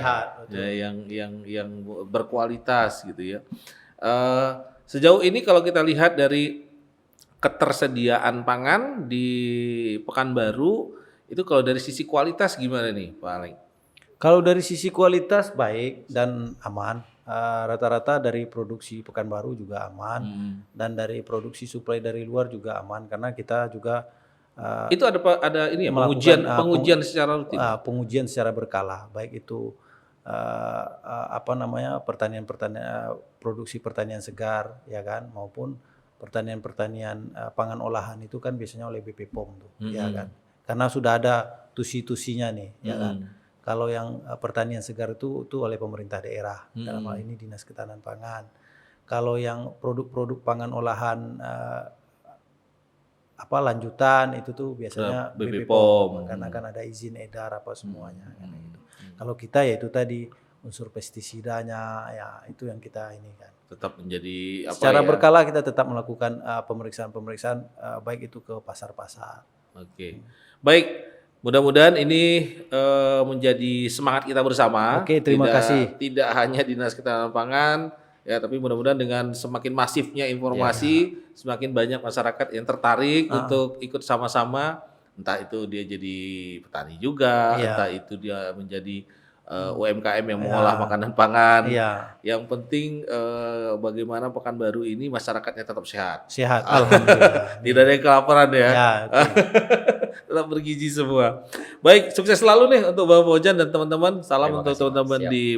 yang berkualitas gitu ya. Sejauh ini kalau kita lihat dari ketersediaan pangan di Pekanbaru itu, kalau dari sisi kualitas gimana nih Pak Aleng? Kalau dari sisi kualitas baik dan aman, rata-rata dari produksi Pekanbaru juga aman, dan dari produksi suplai dari luar juga aman, karena kita juga itu ada ini ya, pengujian secara rutin. Pengujian secara berkala, baik itu produksi pertanian segar ya kan, maupun pertanian pangan olahan itu kan biasanya oleh BP POM tuh, ya kan, karena sudah ada tusi-tusinya nih, ya kan. Kalau yang pertanian segar itu oleh pemerintah daerah, dalam hal ini Dinas Ketahanan Pangan. Kalau yang produk-produk pangan olahan lanjutan itu tuh biasanya BP POM, karena kan ada izin edar apa semuanya. Gitu. Kalau kita ya itu tadi unsur pestisidanya, ya itu yang kita ini kan. Tetap menjadi secara berkala kita tetap melakukan pemeriksaan baik itu ke pasar-pasar. Oke, baik. Mudah-mudahan ini menjadi semangat kita bersama. Oke, terima kasih. Tidak hanya Dinas Ketahanan Pangan, ya, tapi mudah-mudahan dengan semakin masifnya informasi, semakin banyak masyarakat yang tertarik untuk ikut sama-sama. Entah itu dia jadi petani juga, entah itu dia menjadi UMKM yang mengolah makanan pangan. Yang penting bagaimana Pekanbaru ini masyarakatnya tetap sehat. Sehat, alhamdulillah. Tidak ada yang kelaparan ya. Tetap bergizi semua. Baik, sukses selalu nih untuk Bapak Fauzan dan teman-teman. Salam untuk teman-teman di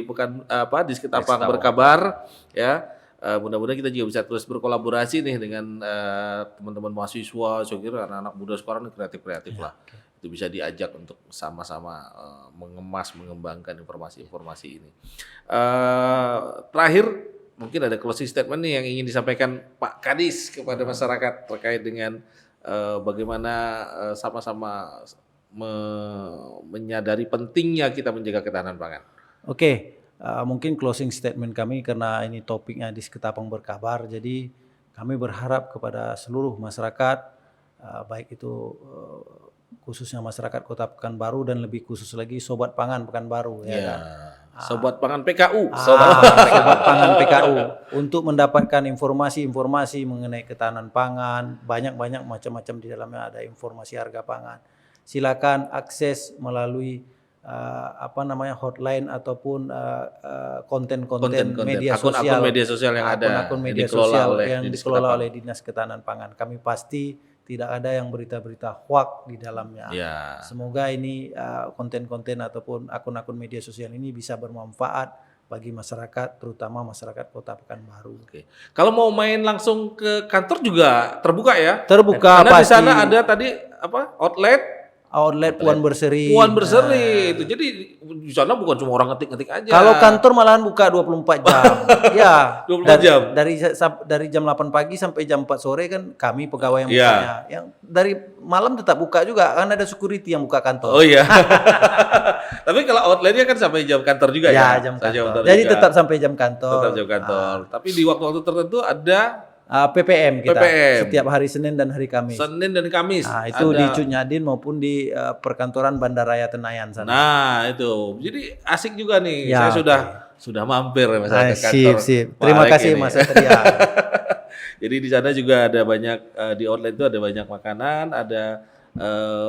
Disketapang Berkabar ya. Mudah-mudahan kita juga bisa terus berkolaborasi nih dengan teman-teman mahasiswa. Saya kira anak-anak muda sekarang kreatif-kreatif lah. Itu bisa diajak untuk sama-sama mengemas, mengembangkan informasi-informasi ini. Terakhir, mungkin ada closing statement nih yang ingin disampaikan Pak Kadis kepada masyarakat terkait dengan bagaimana sama-sama menyadari pentingnya kita menjaga ketahanan pangan. Oke, mungkin closing statement kami karena ini topiknya Disketapang Berkabar. Jadi kami berharap kepada seluruh masyarakat, baik itu khususnya masyarakat Kota Pekanbaru dan lebih khusus lagi Sobat Pangan Pekanbaru ya kan. Sobat Pangan PKU. Sobat Pangan PKU untuk mendapatkan informasi-informasi mengenai ketahanan pangan, banyak-banyak macam-macam di dalamnya ada informasi harga pangan. Silakan akses melalui hotline ataupun konten-konten media sosial, akun media sosial yang ada, akun media sosial yang dikelola oleh Dinas Ketahanan Pangan. Kami pasti tidak ada yang berita-berita hoax di dalamnya. Ya. Semoga ini konten-konten ataupun akun-akun media sosial ini bisa bermanfaat bagi masyarakat, terutama masyarakat Kota Pekanbaru. Oke. Kalau mau main langsung ke kantor juga terbuka ya? Terbuka. Karena di pasti. sana ada tadi outlet Puan Berseri. Puan Berseri itu. Jadi di sana bukan cuma orang ngetik-ngetik aja. Kalau kantor malahan buka 24 jam. Ya. 24 jam. Dari jam 8 pagi sampai jam 4 sore kan kami pegawai yang bukanya. Yang dari malam tetap buka juga, kan ada security yang buka kantor. Oh iya. Tapi kalau outletnya kan sampai jam kantor juga ya. Jam kantor. Kantor Jadi juga. tetap sampai jam kantor. Tetap jam kantor. Tapi di waktu-waktu tertentu ada PPM kita PPM. setiap hari Senin dan hari Kamis. Senin dan Kamis. Nah, itu di Cutnyadin maupun di perkantoran Bandaraya Tenayan sana. Nah, itu. Jadi asik juga nih. Ya, Saya sudah mampir ya Mas ke kantor. Sip. Terima Pak Alek kasih ini. Mas Satria. Jadi di sana juga ada banyak di outlet itu ada banyak makanan, ada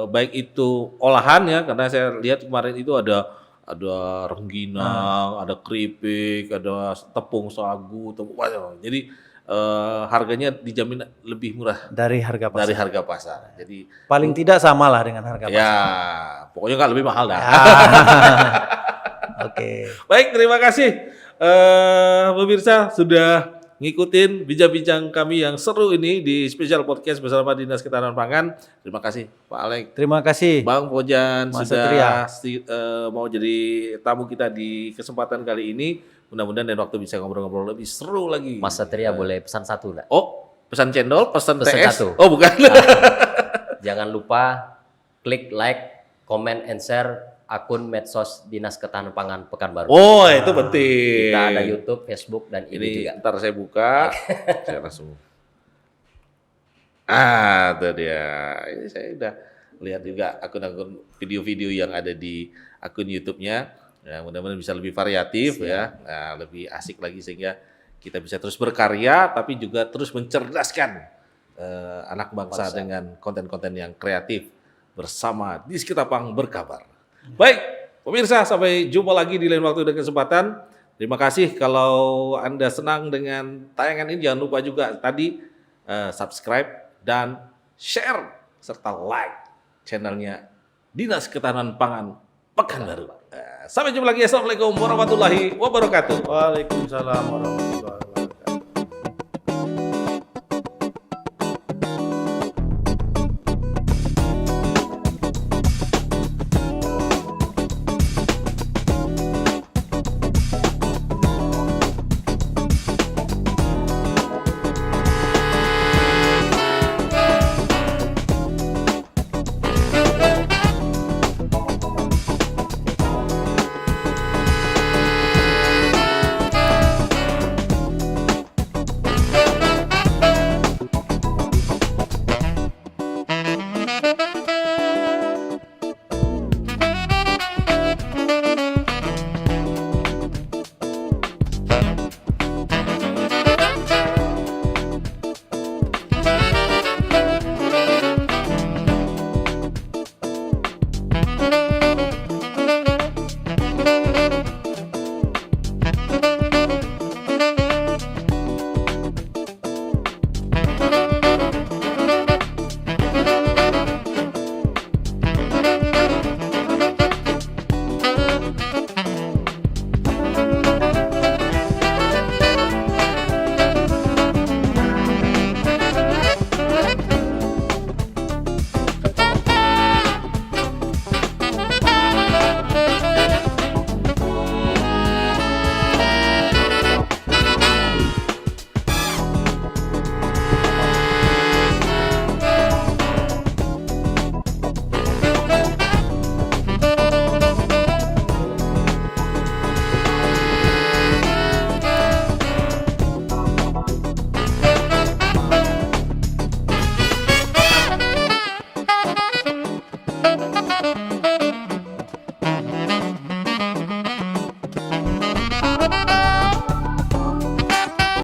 baik itu olahan ya, karena saya lihat kemarin itu ada rengginang, ada keripik, ada tepung sagu, jadi harganya dijamin lebih murah Dari harga pasar. dari harga pasar. Jadi Paling tidak samalah dengan harga pasar. ya pokoknya nggak lebih mahal dah. Oke. Baik, terima kasih pemirsa sudah ngikutin bincang-bincang kami yang seru ini di spesial podcast bersama Dinas Ketahanan Pangan. Terima kasih Pak Alek. Terima kasih. Bang Pojan Mas sudah mau jadi tamu kita di kesempatan kali ini. Mudah-mudahan dan waktu bisa ngobrol-ngobrol lebih seru lagi. Mas Satria boleh pesan satu enggak? Oh, pesan cendol, pesan Pesan TS. satu. Oh, bukan. Jangan lupa klik like, comment, and share akun medsos Dinas Ketahanan Pangan Pekanbaru. Oh, itu penting. Kita ada YouTube, Facebook, dan Ini ini juga. ntar saya buka. Saya langsung. Itu dia. Ini saya udah lihat juga akun-akun video-video yang ada di akun YouTube-nya. Ya, mudah-mudahan bisa lebih variatif ya. Nah, lebih asik lagi sehingga kita bisa terus berkarya tapi juga terus mencerdaskan anak bangsa dengan konten-konten yang kreatif bersama Disketapang Berkabar. Baik, pemirsa, sampai jumpa lagi di lain waktu dan kesempatan. Terima kasih kalau Anda senang dengan tayangan ini. Jangan lupa juga tadi subscribe dan share serta like channelnya Dinas Ketahanan Pangan Pekanbaru. Sampai jumpa lagi. Assalamualaikum warahmatullahi wabarakatuh. Waalaikumsalam warahmatullahi wabarakatuh.